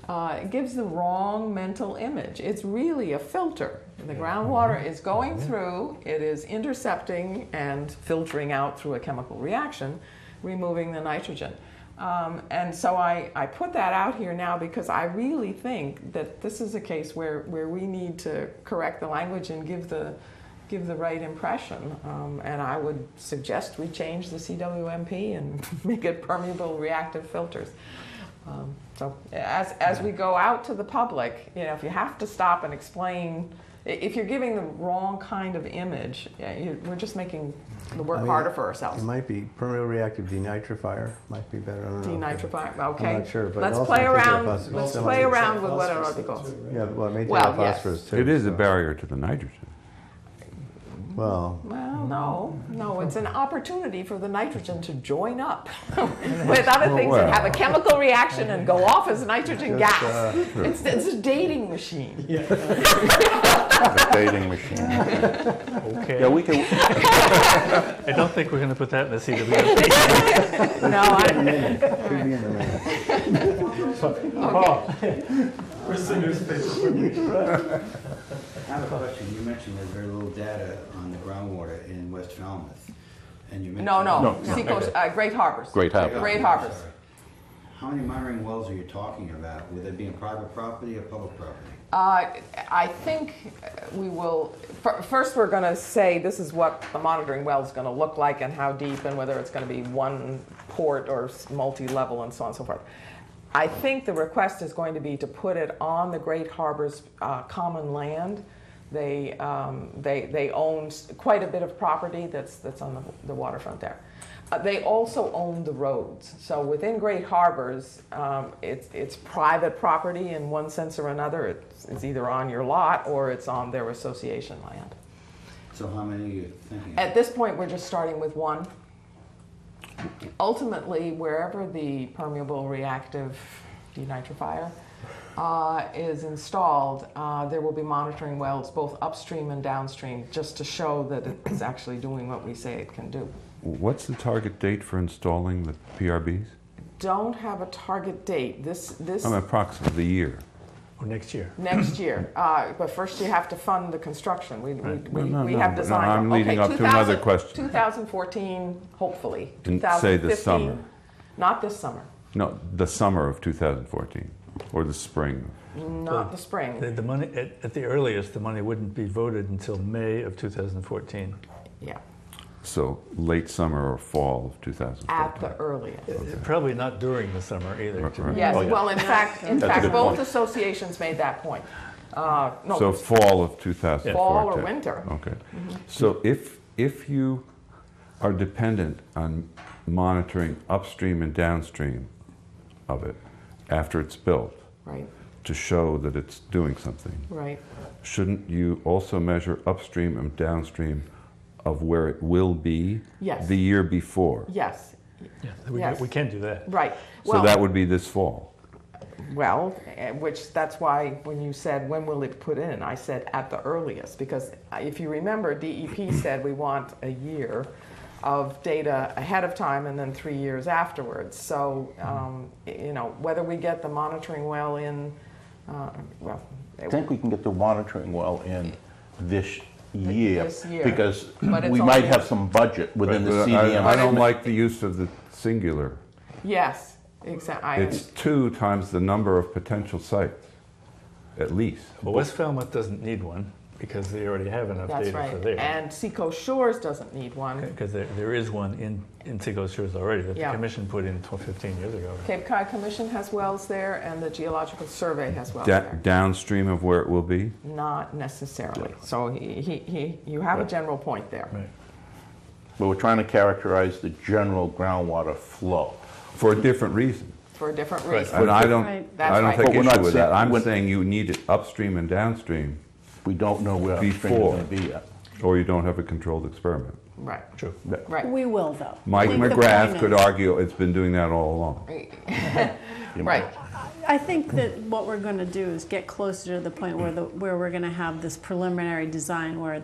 It gives the wrong mental image. It's really a filter. The groundwater is going through, it is intercepting and filtering out through a chemical reaction, removing the nitrogen. And so I put that out here now because I really think that this is a case where we need to correct the language and give the right impression. And I would suggest we change the CWMP and make it permeable reactive filters. So as we go out to the public, if you have to stop and explain, if you're giving the wrong kind of image, we're just making the work harder for ourselves. It might be permeable reactive denitrifier, might be better. I don't know. Denitrifier, okay. I'm not sure, but Let's also play I think around. phosphorus- Let's some play of the- around with what it ought to go. Yeah, well, it may take Well, out yes. phosphorus too. It is a so- barrier to the nitrogen. Well, No, it's an opportunity for the nitrogen to join up with other things that have a chemical reaction and go off as nitrogen Just, gas. It's a dating machine. The dating machine. Okay. Yeah, we can. I don't think we're going to put that in the CWMP. No, should be in the minutes. Where's the newspaper? I have a question. You mentioned there's very little data on the groundwater in West Falmouth. And you mentioned no. No. Seacoast, Great Harbors. Great Harbor. Great Harbors. How many monitoring wells are you talking about? Would they be on private property or public property? I think we will, first we're going to say this is what the monitoring well is going to look like and how deep and whether it's going to be one port or multi-level and so on and so forth. I think the request is going to be to put it on the Great Harbors common land. They own quite a bit of property that's on the waterfront there. They also own the roads. So within Great Harbors, it's private property in one sense or another. It's either on your lot or it's on their association land. So how many are you thinking of? At this point, we're just starting with one. Ultimately, wherever the permeable reactive denitrifier is installed, there will be monitoring wells both upstream and downstream just to show that it's actually doing what we say it can do. What's the target date for installing the PRBs? Don't have a target date. This I'm approximately the year. Or next year. next year. But first you have to fund the construction. We No, have but design. I'm leading up to 2000 another question. 2014, hopefully. And say the 2015, summer. Not this summer. No, the summer of 2014, or the spring. Not the spring. The money, at the earliest, the money wouldn't be voted until May of 2014. Yeah, So late summer or fall of 2014. at the earliest. Probably not during the summer either. Right. Yes, Oh, yeah. well, in fact, That's a good both point. associations made that point. No, So fall of 2014. fall or winter. Okay. So if you are dependent on monitoring upstream and downstream of it after it's built Right, to show that it's doing something, right. shouldn't you also measure upstream and downstream of where it will be Yes. the year before? Yes, Yeah, Yes. we can do that. right. So Well, that would be this fall. Well, which that's why when you said when will it put in, I said at the earliest, because if you remember, DEP said we want a year of data ahead of time and then 3 years afterwards. So, you know, whether we get the monitoring well in, well, I think we can get the monitoring well in this year. This year. Because But it's we might only- have some budget within the But CDM. I don't like the use of the singular. yes, exactly. It's 2 times the number of potential sites, at least. Well, West Falmouth doesn't need one because they already have enough That's data for right. there. And Seacoast Shores doesn't need one. Because there is one in Seacoast Shores already that Yeah. the commission put in 15 years ago. Cape Cod Commission has wells there, and the Geological Survey has wells there. Downstream of where it will be? Not necessarily. So you have a general point there. Right. But we're trying to characterize the general groundwater flow. For a different reason. For a different Right. reason. And I don't, Right. That's I don't right. take But we're not issue with that. saying- I'm when- saying you need it upstream and downstream, We don't know where upstream is Before. going to be yet. or you don't have a controlled experiment. Right, True. right. We will, though. Mike I think the McGrath point could is- argue it's been doing that all along. Right. I think that what we're going to do is get closer to the point where we're going to have this preliminary design where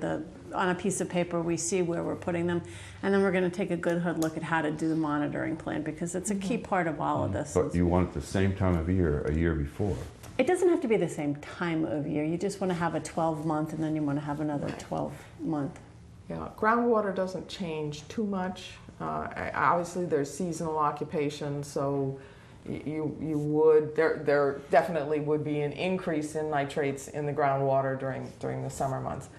on a piece of paper we see where we're putting them, and then we're going to take a good hard look at how to do the monitoring plan, because it's a key part of all of this. But you want it the same time of year, a year before. It doesn't have to be the same time of year. You just want to have a 12-month, and then you want to have another 12-month. Yeah, groundwater doesn't change too much. Obviously, there's seasonal occupation, so you would, there definitely would be an increase in nitrates in the groundwater during the summer months.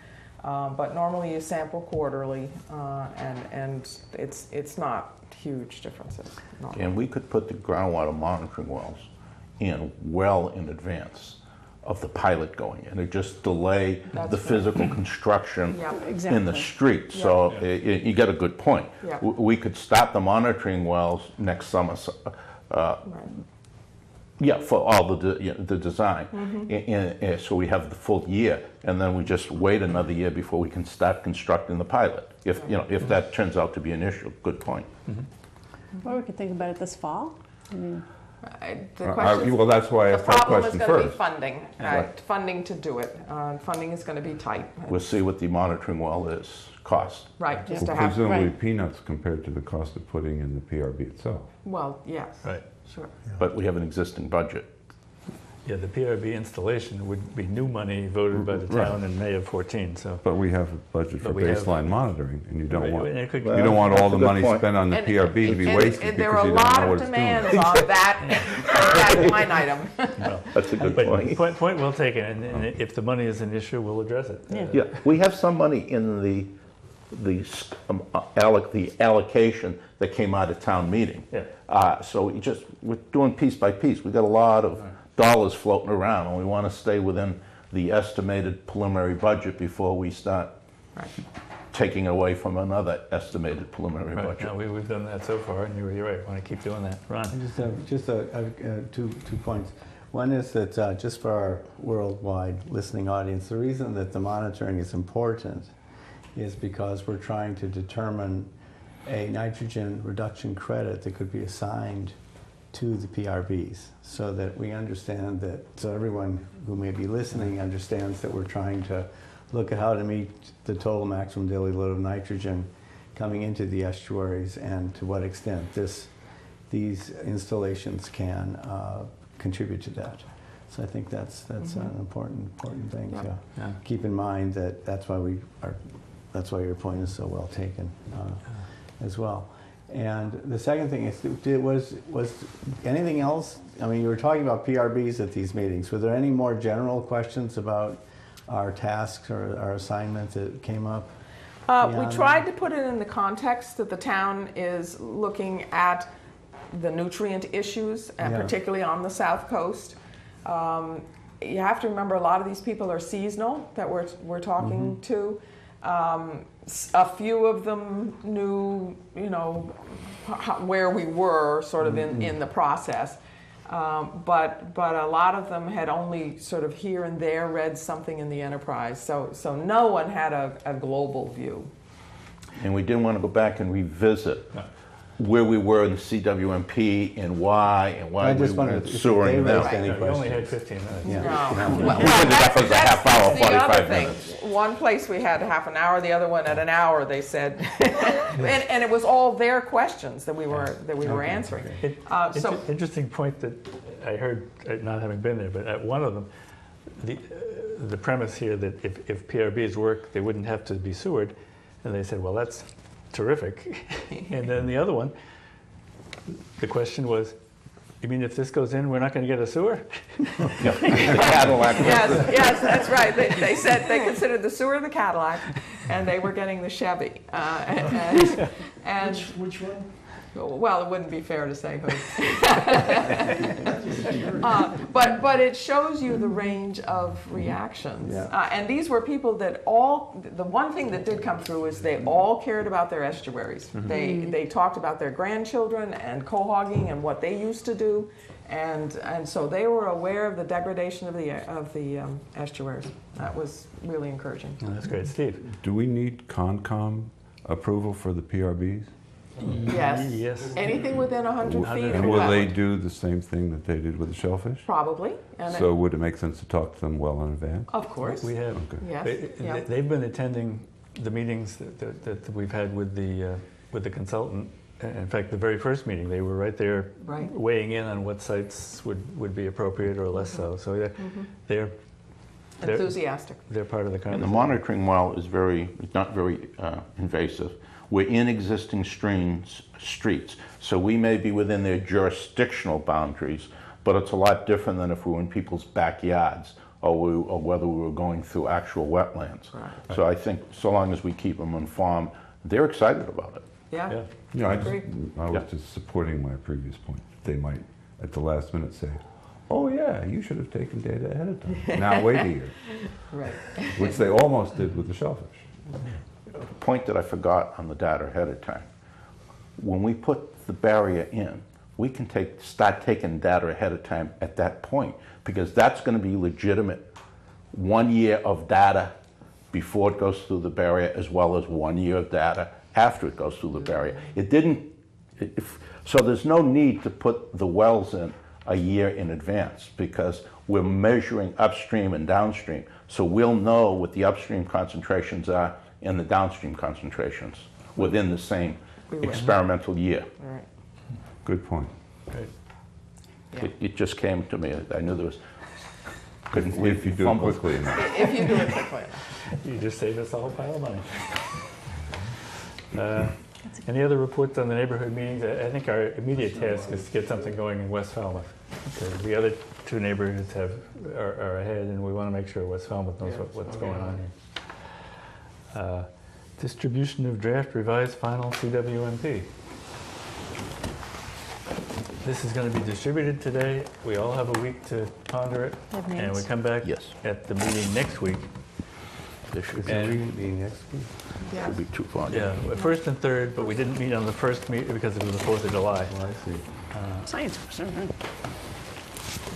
But normally you sample quarterly, and it's not huge differences. normally. And we could put the groundwater monitoring wells in well in advance of the pilot going in. It just delay That's the right. physical construction Yeah, in the Exactly. street. So you get a good point. Yeah. We could start the monitoring wells next summer. Right. Yeah, for all the design. Mm-hmm. And so we have the full year, and then we just wait another year before we can start constructing the pilot. If that turns out to be an issue, good point. Or we could think about it this fall. I mean, The question, Well, that's why I the asked that problem is question going to be first. funding, Right. funding to do it. Funding is going to be tight. We'll see what the monitoring well is, cost. Right, just Well, to have, presumably Right. peanuts compared to the cost of putting in the PRB itself. well, yes, Right. sure. But we have an existing budget. Yeah, the PRB installation would be new money voted by the Right. town in May of 14, so. But we have a budget for But we have- baseline monitoring, and you don't Right, want, and it could- you don't want all That's the a good money point. spent on the And- PRB to be and- wasted and because there are you a don't lot know of what it's doing. demands on that line item. well, That's a good But point. point well taken, and if the money is an issue, we'll address it. Yeah, we have some money in the allocation that came out of town meeting. Yeah. So we're doing piece by piece. We got a lot of dollars floating around, and we want to stay within the estimated preliminary budget before we start taking away from another estimated preliminary Right, budget. no, we've done that so far, and you're right, want to keep doing that. Ron? I just have two points. One is that just for our worldwide listening audience, the reason that the monitoring is important is because we're trying to determine a nitrogen reduction credit that could be assigned to the PRBs, so that we understand that, so everyone who may be listening understands that we're trying to look at how to meet the total maximum daily load of nitrogen coming into the estuaries, and to what extent these installations can contribute to that. So I think that's an important thing to Yeah. keep in mind, that's why your point is so well taken as well. And the second thing is, was anything else? I mean, you were talking about PRBs at these meetings. Were there any more general questions about our tasks or our assignment that came up? We beyond tried to put it in the context that the town is looking at the nutrient issues, and Yeah. particularly on the south coast. You have to remember, a lot of these people are seasonal that we're talking to. A few of them knew, where we were sort of in the process. But a lot of them had only sort of here and there read something in the Enterprise. So no one had a global view. And we didn't want to go back and revisit where we were in the CWMP and why I we just were wondered if they suing them. raised any No, you only had questions. 15 minutes. Yeah. No. We ended up as a half hour, That's the 45 other thing. minutes. One place we had half an hour, the other one at an hour, they said. And it was all their questions that we were answering. Interesting point that I heard, not having been there, but at one of them, the premise here that if PRBs work, they wouldn't have to be sewered. And they said, well, that's terrific. And then the other one, the question was, you mean if this goes in, we're not going to get a sewer? The Cadillac. Yes, that's right. They said they considered the sewer the Cadillac, and they were getting the Chevy. And Which one? well, it wouldn't be fair to say who. But it shows you the range of reactions. Yeah. And these were people that the one thing that did come through is they all cared about their estuaries. They talked about their grandchildren and cohogging and what they used to do. And so they were aware of the degradation of the estuaries. That was really encouraging. That's great. Steve? Do we need Concom approval for the PRBs? Yes. Yes. Anything within 100 feet. And of will they wetland. do the same thing that they did with the shellfish? Probably. And So would it make sense to talk to them well in advance? of course. We have. Okay. Yes. Yeah. They've been attending the meetings that we've had with the consultant. In fact, the very first meeting, they were right there Right. weighing in on what sites would be appropriate or less so. So they're Enthusiastic. they're part of the And the conversation. monitoring well is not very invasive. We're in existing streets, so we may be within their jurisdictional boundaries, but it's a lot different than if we were in people's backyards or whether we were going through actual wetlands. Right. So I think so long as we keep them informed, they're excited about it. Yeah. Yeah. Yeah, I Agree. was Yeah. just supporting my previous point. They might, at the last minute, say, oh yeah, you should have taken data ahead of time. Now wait a year, Right. which they almost did with the shellfish. Point that I forgot on the data ahead of time. When we put the barrier in, we can start taking data ahead of time at that point, because that's going to be legitimate 1 year of data before it goes through the barrier, as well as 1 year of data after it goes through the barrier. So there's no need to put the wells in a year in advance, because we're measuring upstream and downstream. So we'll know what the upstream concentrations are and the downstream concentrations within the same experimental year. All right. Good point. Great. Yeah. It just came to me. I knew there was Couldn't If you do it fumble. quickly enough. If you do it quickly. You just saved us a whole pile of money. Any other reports on the neighborhood meetings? I think our immediate task is to get something going in West Falmouth. The other two neighborhoods are ahead, and we want to make sure West Falmouth knows what's going on here. Distribution of draft revised final CWMP. This is going to be distributed today. We all have a week to ponder it, Have and names? we come back Yes. at the meeting next week. There should Is be, it meeting next week? Yeah. should be 2 volumes. Yeah, first and third, but we didn't meet on the first meet because it was the 4th of July. Oh, I see. Science person, huh?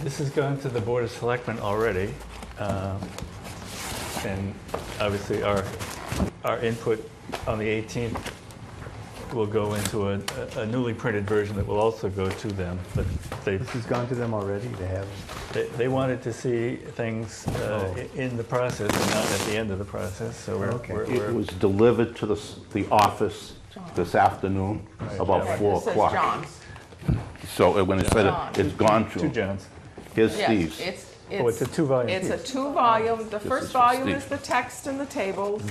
This has gone to the Board of Selectmen already, and obviously our input on the 18th will go into a newly printed version that will also go to them. But This has gone to them already? They have? they wanted to see things in the process and not at the end of the process. So Okay. It was delivered to the office this afternoon, about yeah. 4 This says o'clock. John's. So when it said John. it's gone two to, Johns. here's Yes, Steve's. It's a 2-volume It's a piece. 2-volume. The first is for volume Steve. is the text and the tables.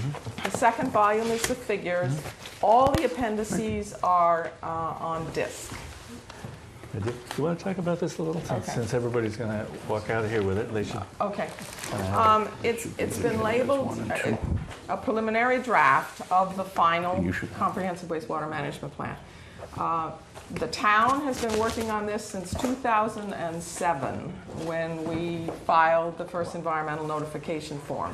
The second volume is the figures. All the appendices are on disc. Do you want to talk about this a little? Okay. Since everybody's going to walk out of here with it, they should. Okay. It's been labeled a preliminary draft of the final You should- comprehensive wastewater management plan. The town has been working on this since 2007, when we filed the first environmental notification form.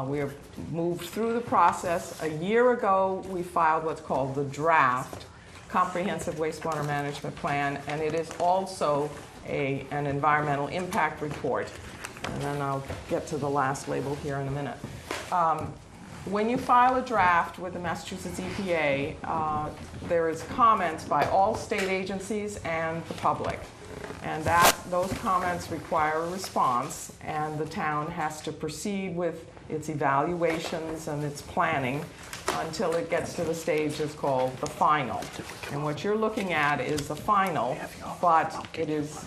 We have moved through the process. A year ago, we filed what's called the draft comprehensive wastewater management plan, and it is also an environmental impact report. And then I'll get to the last label here in a minute. When you file a draft with the Massachusetts EPA, there is comments by all state agencies and the public. And those comments require a response, and the town has to proceed with its evaluations and its planning until it gets to the stage that's called the final. And what you're looking at is the final, but it is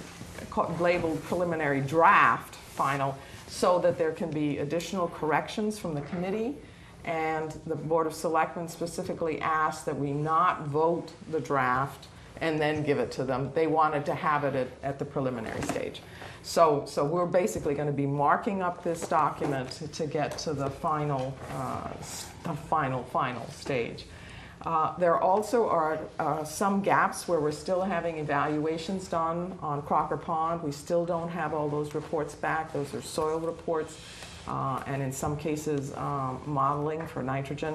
labeled preliminary draft final, so that there can be additional corrections from the committee. And the Board of Selectmen specifically asked that we not vote the draft and then give it to them. They wanted to have it at the preliminary stage. So we're basically going to be marking up this document to get to the final stage. There also are some gaps where we're still having evaluations done on Crocker Pond. We still don't have all those reports back. Those are soil reports, and in some cases modeling for nitrogen.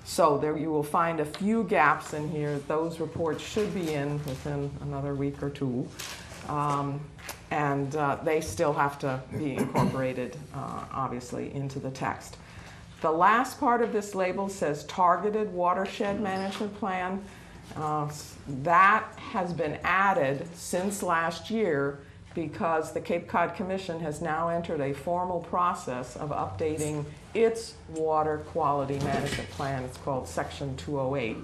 So there you will find a few gaps in here. Those reports should be in within another week or two. And they still have to be incorporated, obviously, into the text. The last part of this label says Targeted Watershed Management Plan. That has been added since last year because the Cape Cod Commission has now entered a formal process of updating its water quality management plan. It's called Section 208.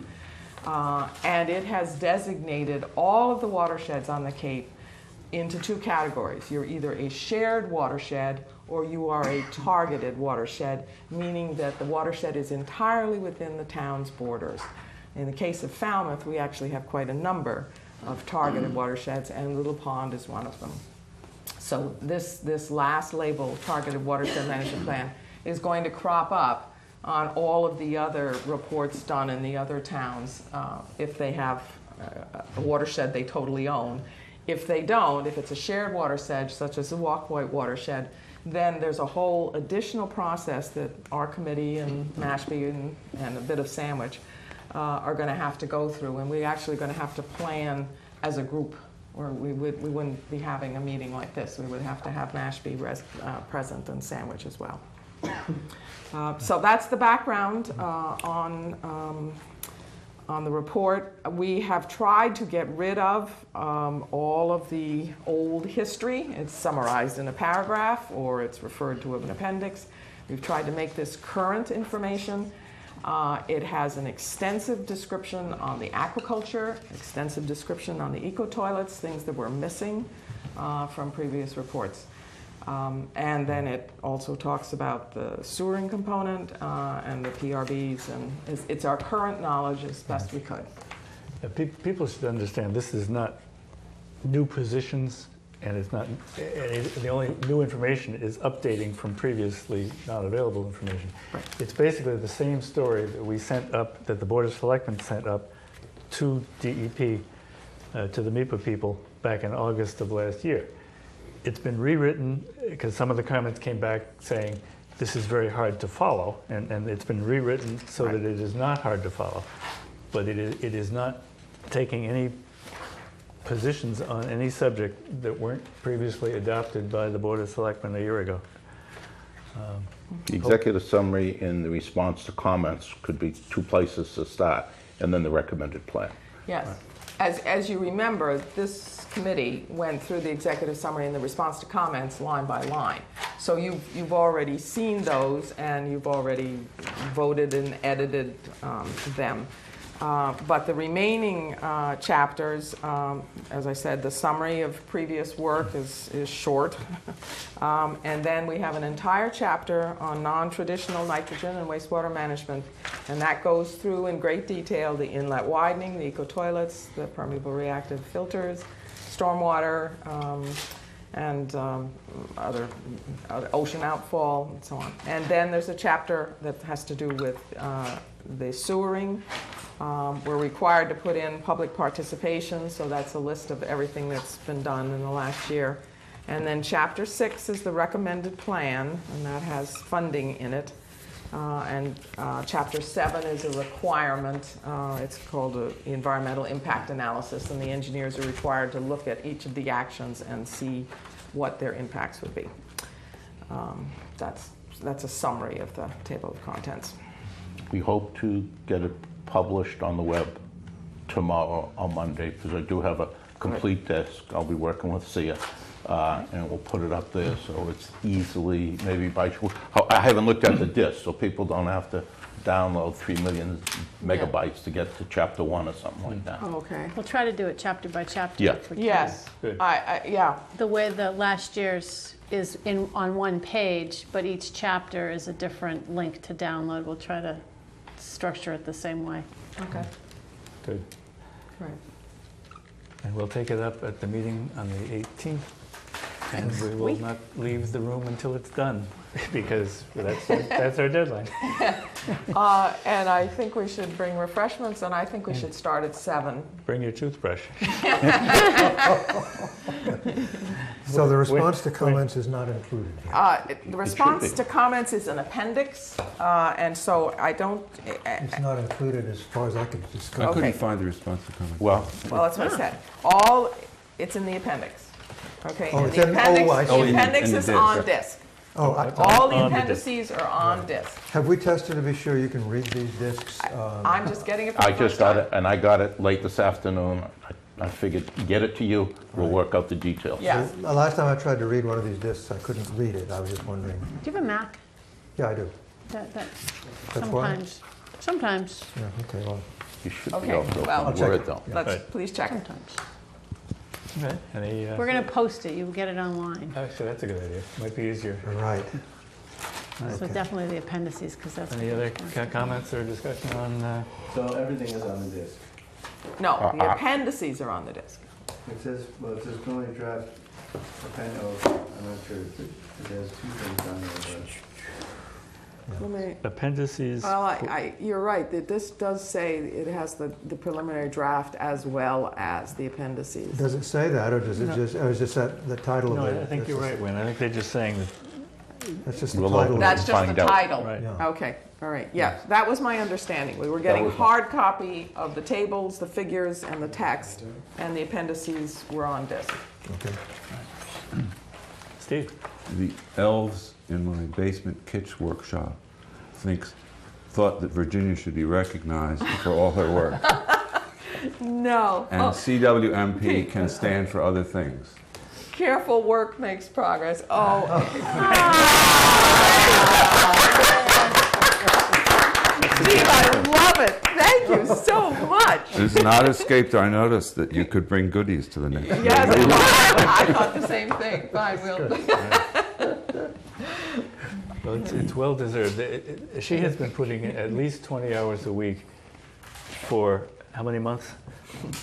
And it has designated all of the watersheds on the Cape into two categories. You're either a shared watershed or you are a targeted watershed, meaning that the watershed is entirely within the town's borders. In the case of Falmouth, we actually have quite a number of targeted watersheds, and Little Pond is one of them. So this last label, Targeted Watershed Management Plan, is going to crop up on all of the other reports done in the other towns if they have a watershed they totally own. If they don't, if it's a shared watershed, such as the Walkwhite watershed, then there's a whole additional process that our committee and Mashpee and a bit of Sandwich are going to have to go through. And we're actually going to have to plan as a group, or we wouldn't be having a meeting like this. We would have to have Mashpee present and Sandwich as well. So that's the background on the report. We have tried to get rid of all of the old history. It's summarized in a paragraph or it's referred to as an appendix. We've tried to make this current information. It has an extensive description on the aquaculture, extensive description on the eco-toilets, things that were missing from previous reports. And then it also talks about the sewering component and the PRBs, and it's our current knowledge as best we could. People should understand this is not new positions, and it's not. The only new information is updating from previously not available information. Right. It's basically the same story that we sent up, that the Board of Selectmen sent up to DEP, to the MEPA people back in August of last year. It's been rewritten because some of the comments came back saying this is very hard to follow, and it's been rewritten so that it is not hard to follow. But it is not taking any positions on any subject that weren't previously adopted by the Board of Selectmen a year ago. The executive summary in the response to comments could be 2 places to start, and then the recommended plan. Yes. As you remember, this committee went through the executive summary and the response to comments line by line. So you've already seen those, and you've already voted and edited them. But the remaining chapters, as I said, the summary of previous work is short. And then we have an entire chapter on non-traditional nitrogen and wastewater management. And that goes through in great detail the inlet widening, the eco-toilets, the permeable reactive filters, stormwater, and other ocean outfall, and so on. And then there's a chapter that has to do with the sewering. We're required to put in public participation, so that's a list of everything that's been done in the last year. And then Chapter 6 is the recommended plan, and that has funding in it. And Chapter 7 is a requirement. It's called the environmental impact analysis, and the engineers are required to look at each of the actions and see what their impacts would be. That's a summary of the table of contents. We hope to get it published on the web tomorrow or Monday, because I do have a complete disk. I'll be working with Sia, and we'll put it up there so it's easily, maybe by, I haven't looked at the disk, so people don't have to download 3 million megabytes to get to chapter 1 or something like that. Oh, okay. We'll try to do it chapter by chapter. Yeah. if we can. Yes. Good. Yeah. The way the last year's is on one page, but each chapter is a different link to download. We'll try to structure it the same way. Okay. Good. Right. And we'll take it up at the meeting on the 18th. And we will week. not leave the room until it's done, because that's our deadline. And I think we should bring refreshments, and I think we should start at 7. Bring your toothbrush. So the response to comments is not included here. The response be. to comments is an appendix, and so I don't. It's not included as far as I could I discover. Okay. couldn't find the response to comment. Well, Well, that's what I said. It's in the appendix. Okay. Oh, and it's the in- appendix, I see. the appendix In the is disc. on disk. Oh, All the on the disc. appendices are on disk. have we tested to be sure you can read these discs? I'm just getting it for I the just first got time. it, and I got it late this afternoon. I figured, get it to you, we'll work out the details. Yes. The last time I tried to read one of these discs, I couldn't read it. I was just wondering. Do you have a Mac? Yeah, I do. That That's why? sometimes, Yeah, okay, well, You should be Okay, able to well- open I'll Word, check though. Let's Right. please check it. sometimes. Okay. Any, We're going to post it. You will get it online. actually, that's a good idea. Might be easier. all right. So Okay. definitely the appendices, because that's. Any other comments or discussion on? So everything is on the disk. No, the appendices are on the disk. It says preliminary draft append, I'm not sure, it has 2 things on there, Let me. Appendices. Well, you're right. This does say it has the preliminary draft as well as the appendices. Does it say that, or does it No. just, or is just that the title of No, it? I think you're right, Wayne. I think they're just saying that. That's just the We'll title. open That's just Find the out. title. Right. Yeah. Okay, all right. Yeah, that was my understanding. We were getting was my- hard copy of the tables, the figures, and the text, and the appendices were on disk. Okay. Steve. The elves in my basement kitsch workshop thought that Virginia should be recognized for all her work. No. And CWMP can stand for other things. Careful work makes progress. Oh. Steve, I love it. Thank you so much. It's not escaped our notice that you could bring goodies to the next meeting. Yes, I thought the same thing. Fine, we'll. Well, it's well deserved. She has been putting in at least 20 hours a week for how many months?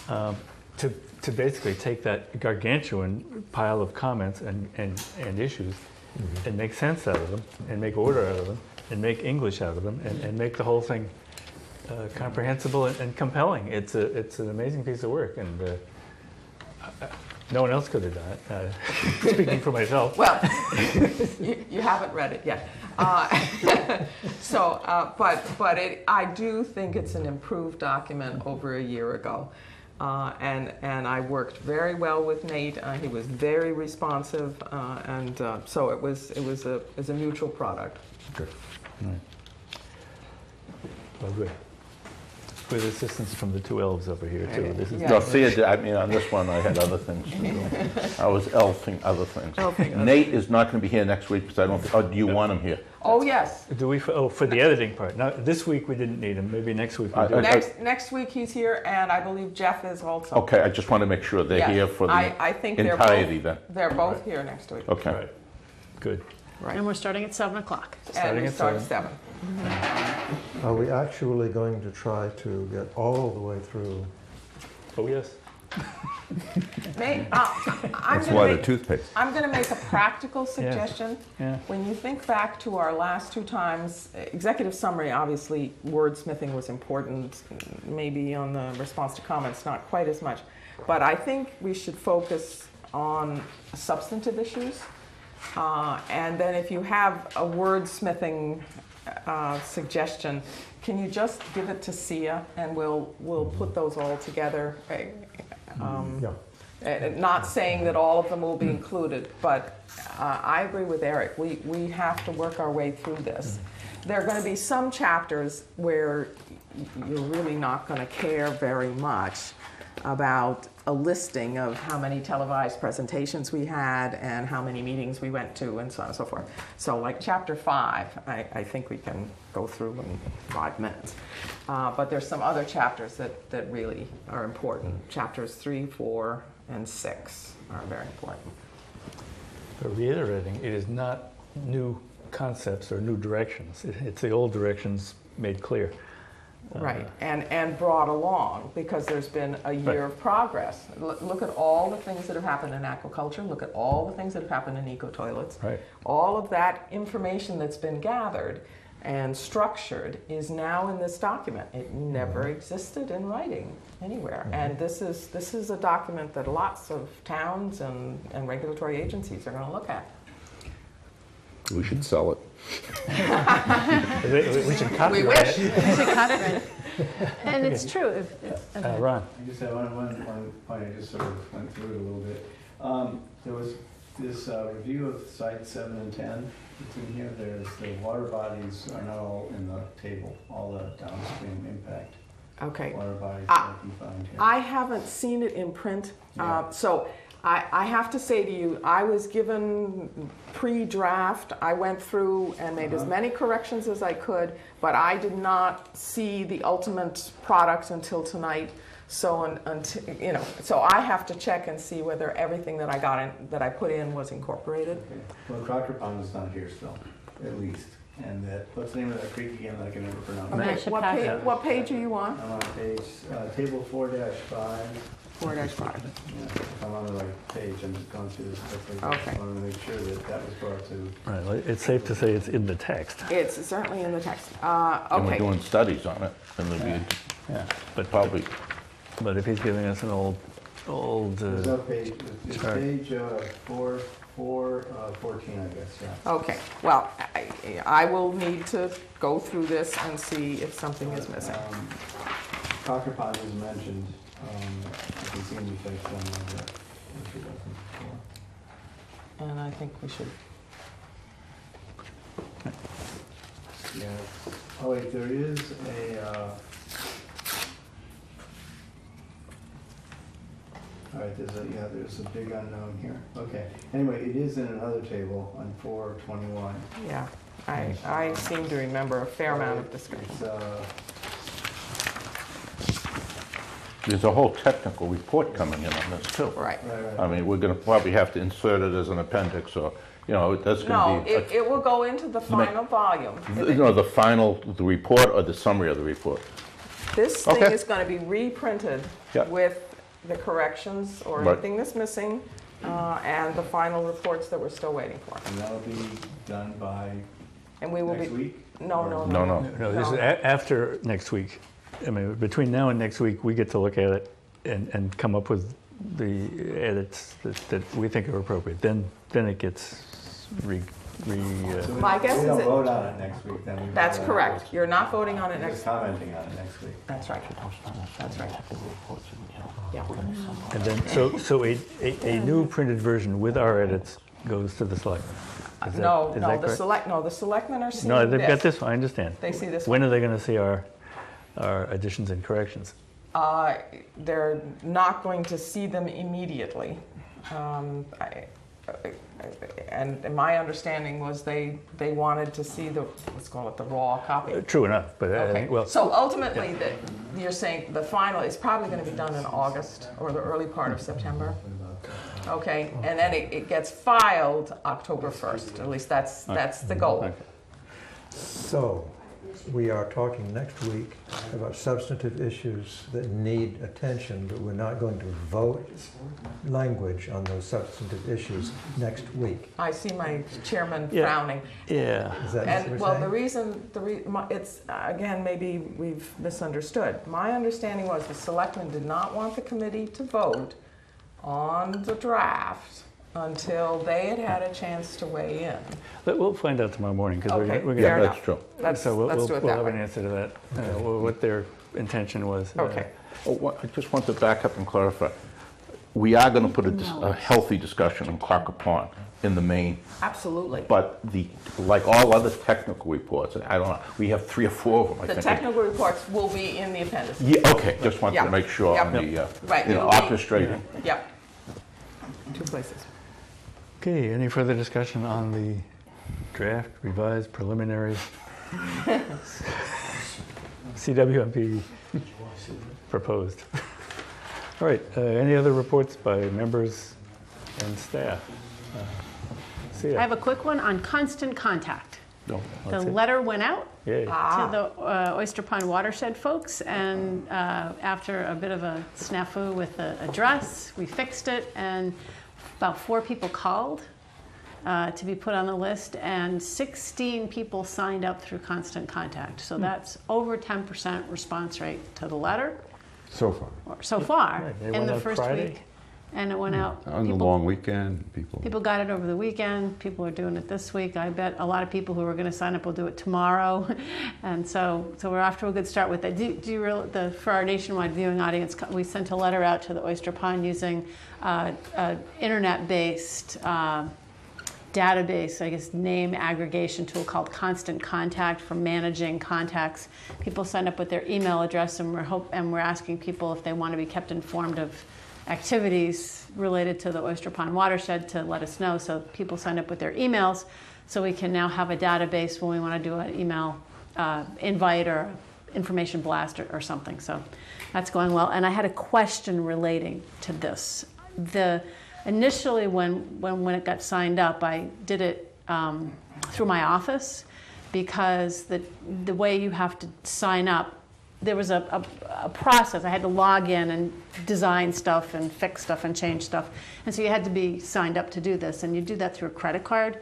To basically take that gargantuan pile of comments and issues and make sense out of them, and make order out of them, and make English out of them, and make the whole thing comprehensible and compelling. It's an amazing piece of work, and no one else could have done it. Speaking for myself. Well, you haven't read it yet. I do think it's an improved document over a year ago. And I worked very well with Nate. He was very responsive, so it was a mutual product. Good. Right. Well, good. With assistance from the two elves over here too. This is No, see, I mean, on this one, I had other things to do. I was elfing other things. Nate is not going to be here next week because I don't, do you want him here? Oh, yes. Do we? For the editing part. Now, this week we didn't need him. Maybe next week we do. Next week he's here, and I believe Jeff is also. Okay, I just want to make sure they're Yes. here for the I think entirety then. They're both here next week. Okay. Right. Good. Right. And we're starting at 7 o'clock. And we at start at 7. Are we actually going to try to get all the way through? Oh yes. I'm That's gonna why make- the toothpaste. I'm going to make a practical suggestion. Yeah. When you think back to our last two times, executive summary, obviously wordsmithing was important, maybe on the response to comments, not quite as much. But I think we should focus on substantive issues. And then if you have a wordsmithing suggestion, can you just give it to Sia and we'll put those all together? Not saying that all of them will be included, but I agree with Eric. We have to work our way through this. There are going to be some chapters where you're really not going to care very much about a listing of how many televised presentations we had and how many meetings we went to and so on and so forth. So like chapter 5, I think we can go through in 5 minutes. But there's some other chapters that really are important. Chapters 3, 4, and 6 are very important. But reiterating, it is not new concepts or new directions. It's the old directions made clear. Right, and brought along, because there's been a year of progress. Look at all the things that have happened in aquaculture, look at all the things that have happened in eco-toilets. Right. All of that information that's been gathered and structured is now in this document. It never existed in writing anywhere. And this is a document that lots of towns and regulatory agencies are going to look at. We should sell it. We should copyright We wish. it. We should copyright it. And it's true. Okay. Ron. I just have one point, I just sort of went through it a little bit. There was this review of sites 7 and 10. It's in here. There's the water bodies are not all in the table, all the downstream impact Okay. water bodies that you can find here. I haven't seen it in print, so I have to say to you, I was given pre-draft. I went through and made as many corrections as I could, but I did not see the ultimate product until tonight. So, so I have to check and see whether everything that I got in, that I put in was incorporated. Okay. Well, Proctor Pond is not here still, at least. And that, what's the name of that creek again that I can never pronounce? Okay, what page are you on? I'm on page, table 4-5. 4-5. Yeah, I'm on the right page, I'm just going through this quickly. Okay. I want to make sure that that was brought to. Right. Well, it's safe to say it's in the text. It's certainly in the text. And we're Okay. doing studies on it. And there'll be Yeah. But probably, But if he's giving us an old. There's no page, it's chart. page 14, I guess, yeah. Okay, well, I will need to go through this and see if something is missing. Proctor Pond is mentioned, I can see in the text on that. If it wasn't before. And I think we should, Yeah. Oh wait, there is a, all right, there's a big unknown here. Okay, anyway, it is in another table on 421. yeah. I seem to remember a fair amount of discussion. It's, There's a whole technical report coming in on this too. Right. I mean, we're gonna probably have to insert it as an appendix, or, you know, that's No, gonna be. it will go into the final volume. No, the report or the summary of the report? This thing Okay. is going to be reprinted Yeah. with the corrections or Right. anything that's missing, and the final reports that we're still waiting for. and that'll be done by And we will next be, week? no, no, No, no. no. No, this is after next week. I mean, between now and next week, we get to look at it and come up with the edits that we think are appropriate. Then it gets So My guess we is don't it- vote on it next week, then we. That's vote on it. correct. You're not voting on it We're next, just commenting on it next week. that's right. That's right. Yeah. And then, so a new printed version with our edits goes to the selectmen. Is that- No, is no, that the correct? selectmen are seeing No, they've got this. this one, I understand. They see this When one. are they going to see our additions and corrections? They're not going to see them immediately. And my understanding was they wanted to see the, let's call it the raw copy. True enough, but I Okay, think, well, so ultimately, you're saying the final is probably going to be done in August or the early part of September? Okay, and then it gets filed October 1st, at least that's the goal. okay. So, we are talking next week about substantive issues that need attention, but we're not going to vote language on those substantive issues next week. I see my chairman Yeah. frowning. Yeah. Is that what And, you're well, saying? it's, again, maybe we've misunderstood. My understanding was the selectmen did not want the committee to vote on the draft until they had a chance to weigh in. But we'll find out tomorrow morning, because Okay, we're Yeah, fair going that's enough. true. so we'll Let's do it we'll that have an way. answer to that, what their intention was. Okay. Oh, I just want to back up and clarify. We are gonna put a healthy discussion on Crocker Pond in the main, Absolutely. but like all other technical reports, I don't know, we have 3 or 4 of them, I The think. technical reports will be in the appendix. Yeah, okay, just wanted Yeah. to make sure on Yep. the, Right, you know, it'll be- orchestrating. Yep. 2 places. Okay, any further discussion on the draft, revised, preliminary CWMP proposed? All right, any other reports by members and staff? See I ya. have a quick one on Constant Contact. No. The That's it. letter went out Yay. Ah. to the Oyster Pond Watershed folks, and after a bit of a snafu with the address, we fixed it, and about 4 people called to be put on the list, and 16 people signed up through Constant Contact. So that's over 10% response rate to the letter, So far. or so far, Yeah, they in went the out first Friday? week. And it went out. On the People- long weekend, people. People got it over the weekend. People are doing it this week. I bet a lot of people who are going to sign up will do it tomorrow, and so we're off to a good start with that. For our nationwide viewing audience, we sent a letter out to the Oyster Pond using internet-based database, I guess, name aggregation tool called Constant Contact for managing contacts. People signed up with their email address, and we're asking people if they want to be kept informed of activities related to the Oyster Pond watershed to let us know. So people signed up with their emails, so we can now have a database when we want to do an email invite or information blast or something. So that's going well. And I had a question relating to this. Initially, when it got signed up, I did it through my office, because the way you have to sign up, there was a process. I had to log in and design stuff and fix stuff and change stuff. And so you had to be signed up to do this. And you do that through a credit card,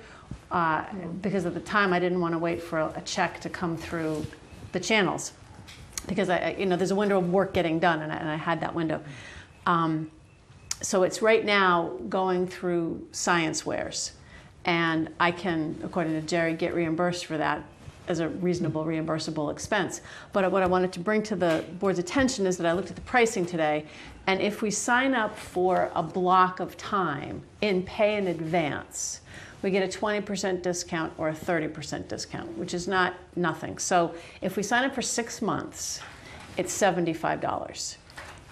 because at the time I didn't want to wait for a check to come through the channels, because there's a window of work getting done, and I had that window. So it's right now going through ScienceWares, and I can, according to Jerry, get reimbursed for that as a reasonable reimbursable expense. But what I wanted to bring to the board's attention is that I looked at the pricing today, and if we sign up for a block of time in pay in advance, we get a 20% discount or a 30% discount, which is not nothing. So if we sign up for 6 months, it's $75.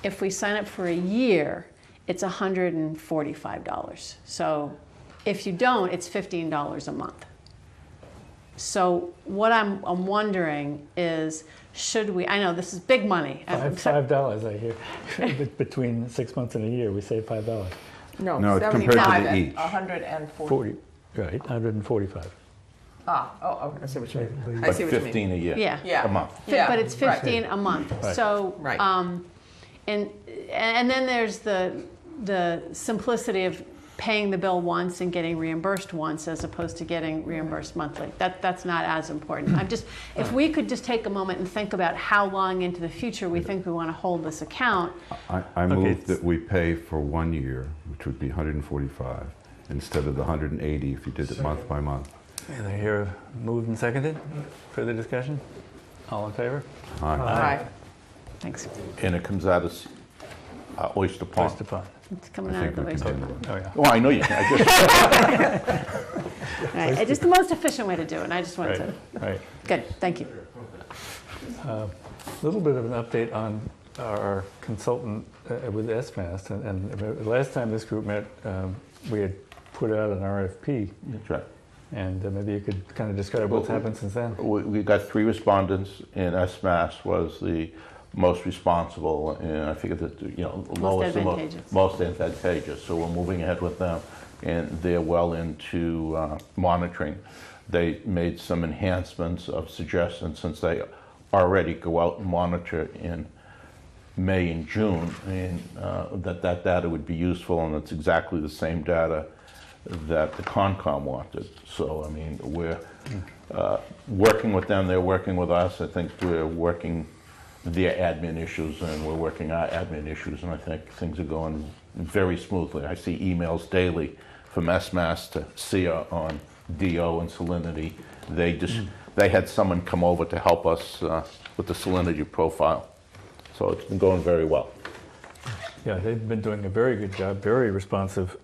If we sign up for a year, it's $145. So if you don't, it's $15 a month. So what I'm wondering is, should we, I know this is big money. $5, I hear. Between 6 months and a year, we save $5. No, it's compared to 75 the and each. 140. 40, right, 145. Okay, I see what you mean. I But see what you mean. 15 a year. Yeah. Yeah. A month. Yeah, But it's right. 15 a month. Right. So, Right. and then there's the simplicity of paying the bill once and getting reimbursed once as opposed to getting reimbursed monthly. That's not as important. I'm just, if we could just take a moment and think about how long into the future we think we want to hold this account. I move that we pay for 1 year, which would be 145, instead of the 180 if you did it month by month. And I hear moved and seconded. Further discussion? All in favor? Aye. Aye. Thanks. And it comes out of Oyster Pond. Oyster Pond. It's coming I out of think the we waste. can do it. Oh, yeah. Oh, I know you can. Right. Just the most efficient way to do it. And I just wanted Right, to. right. Good. Thank you. A little bit of an update on our consultant with SMAST. And the last time this group met, we had put out an RFP. That's right. And maybe you could kind of describe what's happened since then. We got 3 respondents, and SMAS was the most responsible, and I figured that, lowest and advantageous. most advantageous. So we're moving ahead with them, and they're well into monitoring. They made some enhancements of suggestions since they already go out and monitor in May and June, and that data would be useful, and it's exactly the same data that the Concom wanted. So, I mean, we're working with them, they're working with us. I think we're working their admin issues and we're working our admin issues, and I think things are going very smoothly. I see emails daily from SMAS to SIA on DO and salinity. They had someone come over to help us with the salinity profile. So it's been going very well. Yeah, they've been doing a very good job, very responsive.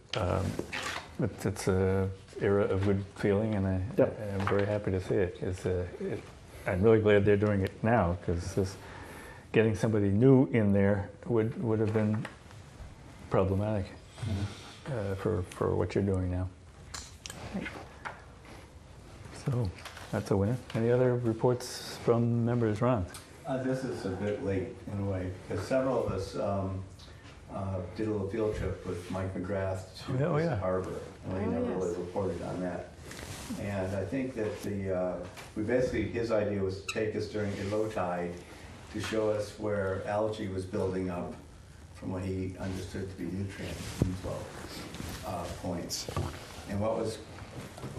It's an era of good feeling, and I'm very happy to see it. I'm really glad they're doing it now, because getting somebody new in there would have been problematic for what you're doing now. So that's a winner. Any other reports from members? Ron? This is a bit late in a way, because several of us did a little field trip with Mike McGrath to Quist Harbor, and we never really reported on that. And I think that his idea was to take us during a low tide to show us where algae was building up from what he understood to be nutrient inflow points. And what was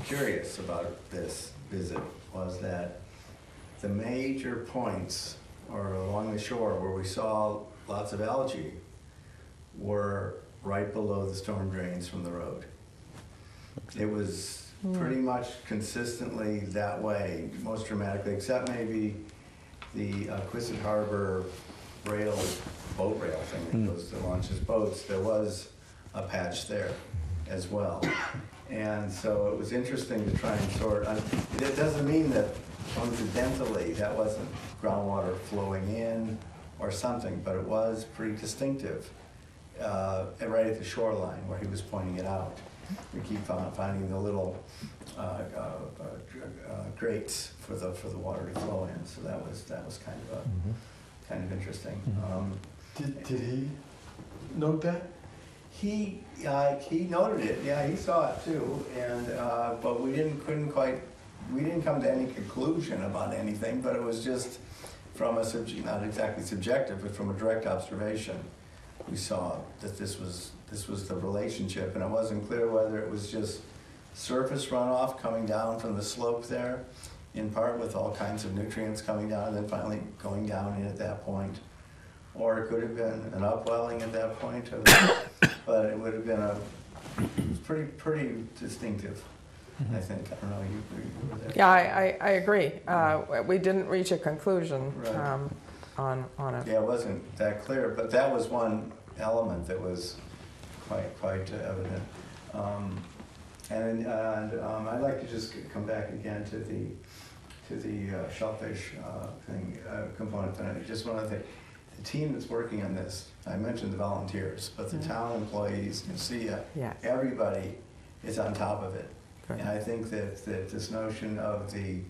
curious about this visit was that the major points, or along the shore where we saw lots of algae, were right below the storm drains from the road. It was pretty much consistently that way, most dramatically, except maybe the Quist Harbor boat rail thing that goes to launches boats. There was a patch there as well. And so it was interesting to try and sort. It doesn't mean that coincidentally that wasn't groundwater flowing in or something, but it was pretty distinctive right at the shoreline where he was pointing it out. We keep finding the little grates for the water to flow in, so that was kind of interesting. Did he note that? He noted it. Yeah, he saw it too, and but we didn't come to any conclusion about anything. But it was just from not exactly subjective, but from a direct observation, we saw that this was the relationship, and it wasn't clear whether it was just surface runoff coming down from the slope there, in part with all kinds of nutrients coming down and then finally going down in at that point, or it could have been an upwelling at that point, but it would have been pretty distinctive, I think. I don't know, you were there. Yeah, I agree. We didn't reach a conclusion Right. on it. Yeah, it wasn't that clear, but that was one element that was quite evident. And I'd like to just come back again to the shellfish component. And I just want to think, the team that's working on this, I mentioned the volunteers, but the town employees, you see, everybody is on top of it. Okay. And I think that this notion of the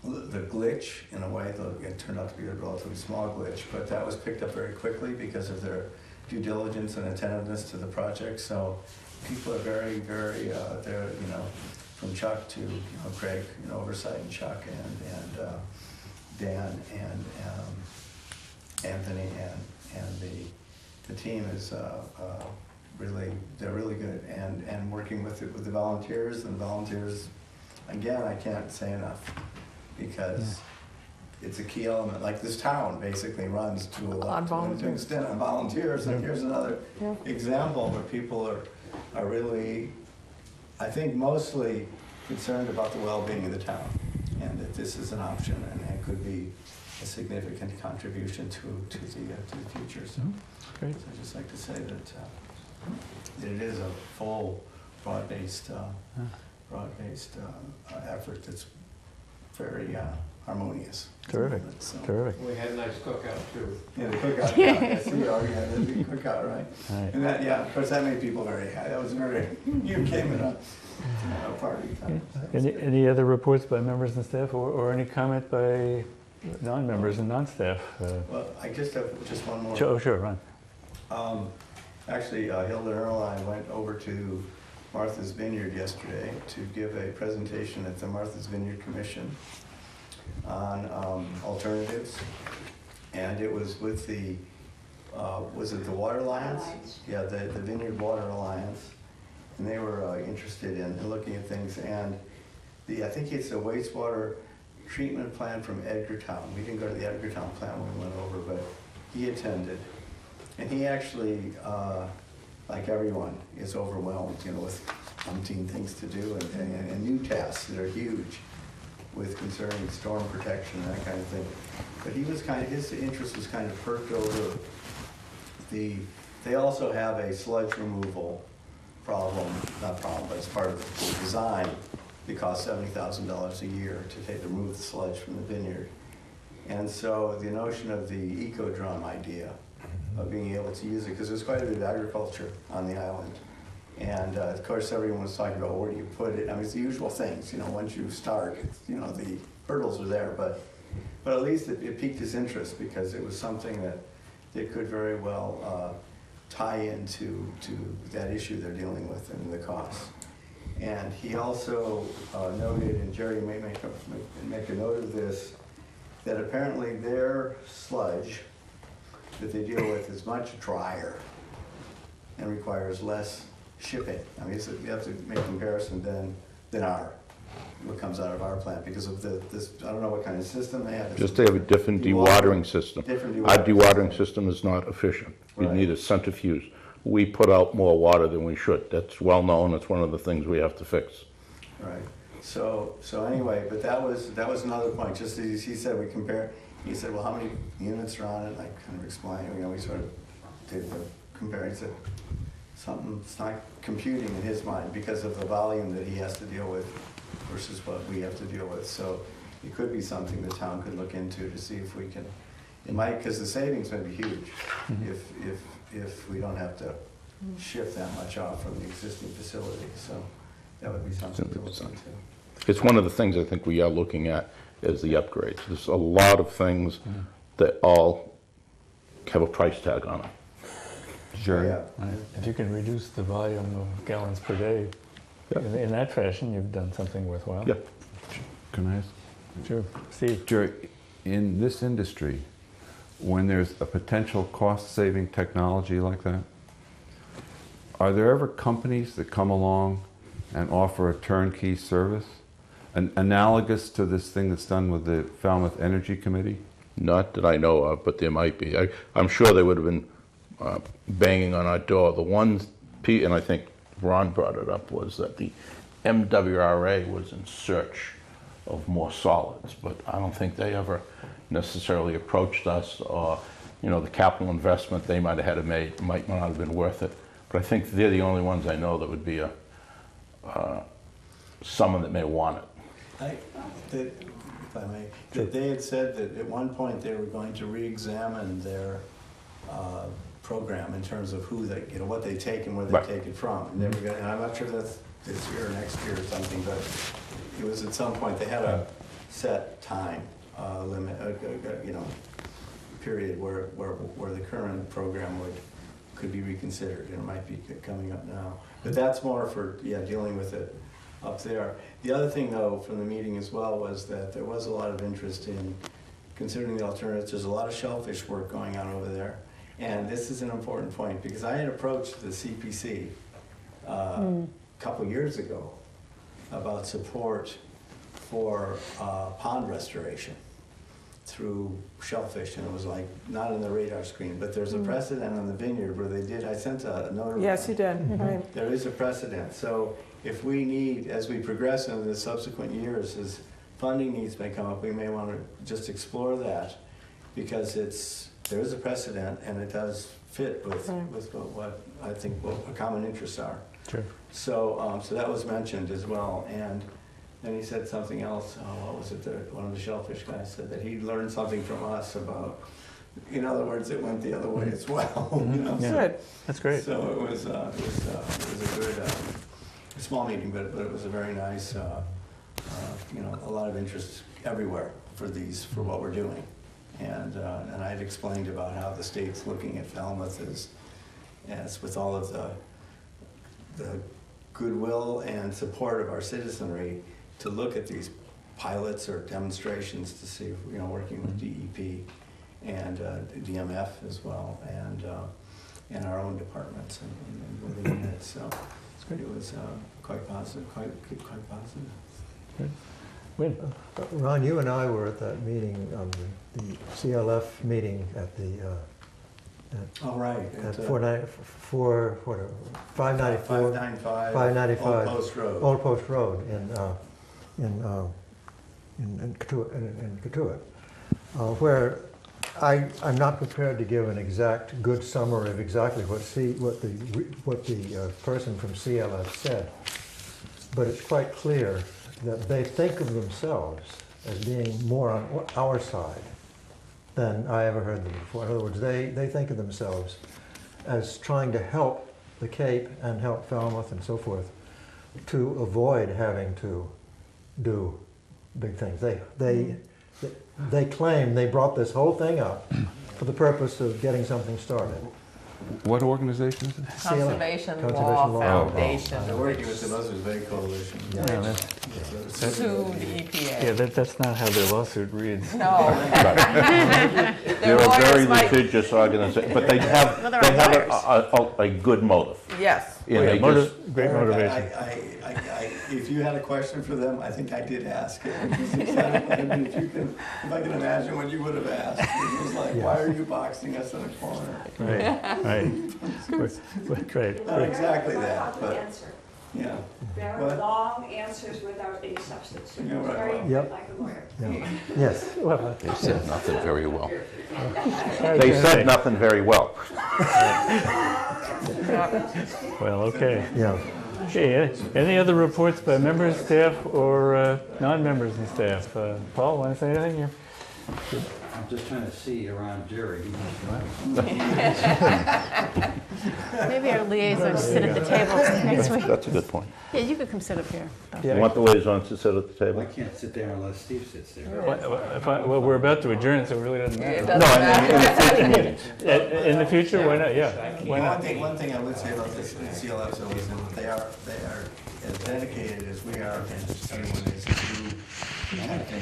glitch, in a way, it turned out to be a relatively small glitch, but that was picked up very quickly because of their due diligence and attentiveness to the project. So people are very, very, they're, from Chuck to, Craig, oversight, and Chuck and Dan and Anthony and the team is really, they're really good. And working with the volunteers, and volunteers, again, I can't say enough, because it's a key element. Like this town basically runs to a lot to an extent on volunteers. And here's another example where people are really, I think, mostly concerned about the well-being of the town, and that this is an option and it could be a significant contribution to the future. So, Great. so I'd just like to say that it is a full, broad-based effort that's very harmonious. Terrific. So, Terrific. We had a nice cookout too. yeah, the cookout. Yeah, I see. Oh, yeah, the big cookout, right? All right. And that, of course, that made people very happy. That was very. You came in a party time. So that was good. Any other reports by members and staff, or any comment by non-members and non-staff? Well, I just have one more. Oh, sure, Ron. Actually, Hilda and Earl and I went over to Martha's Vineyard yesterday to give a presentation at the Martha's Vineyard Commission on alternatives, and it was with the was it the Water Alliance? Yeah, the Vineyard Water Alliance, and they were interested in looking at things. And I think it's a wastewater treatment plant from Edgartown. We didn't go to the Edgartown plant when we went over, but he attended, and he actually, like everyone, is overwhelmed, with umpteen things to do and new tasks that are huge, with concerning storm protection and that kind of thing. But his interest was kind of perked over they also have a sludge removal problem, not problem, but it's part of the design. It costs $70,000 a year to remove the sludge from the vineyard. And so the notion of the eco-drum idea, of being able to use it, because there's quite a bit of agriculture on the island. And of course, everyone was talking about where do you put it. I mean, it's the usual things, once you start, the hurdles are there, but at least it piqued his interest, because it was something that could very well tie into that issue they're dealing with and the costs. And he also noted, and Jerry may make a note of this, that apparently their sludge that they deal with is much drier and requires less shipping. I mean, you have to make a comparison than what comes out of our plant, because of this, I don't know what kind of system they have. Just they have a different dewatering system. Our dewatering system is not efficient. You Right. need a centrifuge. We put out more water than we should. That's well known. It's one of the things we have to fix. Right. So anyway, but that was another point. Just as he said, we compare. He said, well, how many units are on it? I kind of explained. We sort of did the compare. He said something's not computing in his mind because of the volume that he has to deal with versus what we have to deal with. So it could be something the town could look into to see if we can. It might, because the savings may be huge if we don't have to shift that much off from the existing facility. So that would be something to look into. It's one of the things I think we are looking at is the upgrades. There's a lot of things that all have a price tag on them. Sure. Yeah. If you can reduce the volume of gallons per day in that fashion, you've done something worthwhile. Yeah. Can I ask? Sure. Steve? Jerry, in this industry, when there's a potential cost-saving technology like that, are there ever companies that come along and offer a turnkey service, analogous to this thing that's done with the Falmouth Energy Committee? Not that I know of, but there might be. I'm sure they would have been banging on our door. The one, and I think Ron brought it up, was that the MWRA was in search of more solids, but I don't think they ever necessarily approached us, or the capital investment they might have had to make might not have been worth it. But I think they're the only ones I know that would be someone that may want it. If I may, that they had said that at one point they were going to re-examine their program in terms of who they, what they take and where they Right. take it from. And they were going, and I'm not sure if that's this year or next year or something, but it was at some point, they had a set time limit, period where the current program could be reconsidered, and it might be coming up now. But that's more for, dealing with it up there. The other thing, though, from the meeting as well was that there was a lot of interest in considering the alternatives. There's a lot of shellfish work going on over there. And this is an important point, because I had approached the CPC a couple years ago about support for pond restoration through shellfish, and it was like not on the radar screen, but there's a precedent on the Vineyard where they did. I sent a note. Yes, you did. Right. There is a precedent. So if we need, as we progress into the subsequent years, as funding needs may come up, we may want to just explore that, because there is a precedent, and it does fit with what I think what common interests are. Sure. So so that was mentioned as well. And then he said something else. What was it? One of the shellfish guys said that he learned something from us about, in other words, it went the other way as well. Yeah. Good. That's great. So it was a good, small meeting, but it was a very nice, a lot of interest everywhere for what we're doing. And I had explained about how the state's looking at Falmouth as with all of the goodwill and support of our citizenry, to look at these pilots or demonstrations to see if, working with DEP and DMF as well, and our own departments and the units. So it was quite positive, quite positive. Good. Win. Ron, you and I were at that meeting, the CLF meeting at the Oh, right. at 594 595 Old Post Road. Old Post Road in Katuitt, where I'm not prepared to give an exact good summary of exactly what the person from CLF said, but it's quite clear that they think of themselves as being more on our side than I ever heard them before. In other words, they think of themselves as trying to help the Cape and help Falmouth and so forth to avoid having to do big things. They claim they brought this whole thing up for the purpose of getting something started. What organization is it? Conservation Conservation Law Law. Foundation. They're working with the Buzzards Bay Coalition. Sued the EPA. Yeah, that's not how their lawsuit reads. No. They're Their a very lawyers might, litigious organization, but they have Well, they're a good motive. yes. And they Great motivation. If you had a question for them, I think I did ask it. If I can imagine what you would have asked, it was like, why are you boxing us in a corner? Right. Great. Not exactly that, How to but answer. yeah. Very What? long answers without any substance. Yeah, right. Very Yep. like a lawyer. Yeah. Yes. Well, They said nothing very well. they They said nothing very well. Well, okay. Yeah. Okay, any other reports by members, staff, or non-members and staff? Paul, want to say anything? I'm just trying to see around Jerry. Maybe our liaison sit at the table next week. That's a good point. Yeah, you could come sit up here. You want the liaisons to sit at the I table? can't sit there unless Steve sits there. Well, we're about to adjourn, so it really doesn't It matter. doesn't No, in the matter. future meetings. In the future, why not? Yeah, why not? One thing I would say about this CLF though is that they are as dedicated as we are, and everyone is to protecting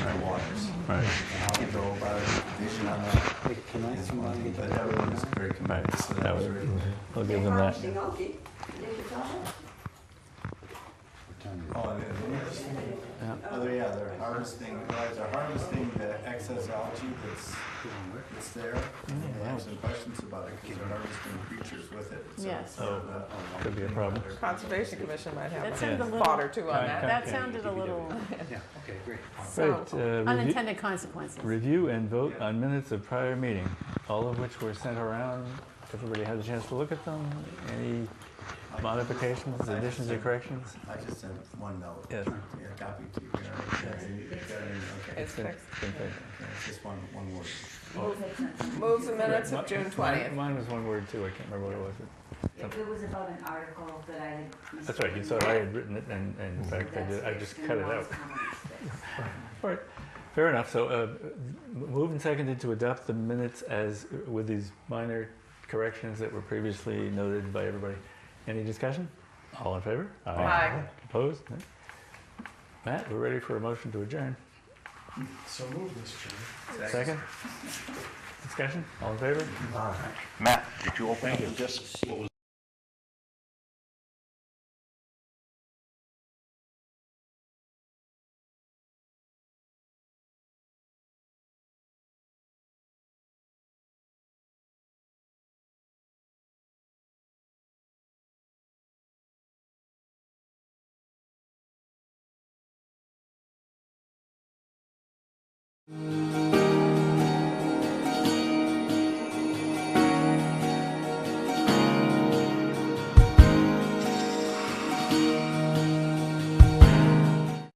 our waters. Right. And I'll go about vision on that. Hey, can I Is come one on thing, and get but everyone is very committed. Right. So That that was was- very I'll give them that. Harvesting algae. Did you tell them? Oh, and they're harvesting. They're harvesting the excess algae that's there. And they have some questions about it because they're harvesting creatures with it. So Yes. it's sort of a- Could be a problem. Conservation Commission might That have sounded a a little- thought or two on that. That sounded a little Yeah, okay, great. Right, unintended consequences. review and vote on minutes of prior meeting, all of which were sent around. Everybody had a chance to look at them. Any modifications, additions, or corrections? I just sent one note. Yes. Yeah, copy to you. Okay. It's fixed. Same thing. It's just one word. Move the minutes of June 20th. Mine was one word too. I can't remember what it was. It was about an article that I had. That's right, you saw I had written it, and in fact, I just cut it out. All right, fair enough. So, moved and seconded to adopt the minutes as, with these minor corrections that were previously noted by everybody. Any discussion? All in favor? Aye. Opposed? No? Matt, we're ready for a motion to adjourn. So move, Mr. Chairman. Second? Discussion? All in favor? Matt, did you open up the disc? What was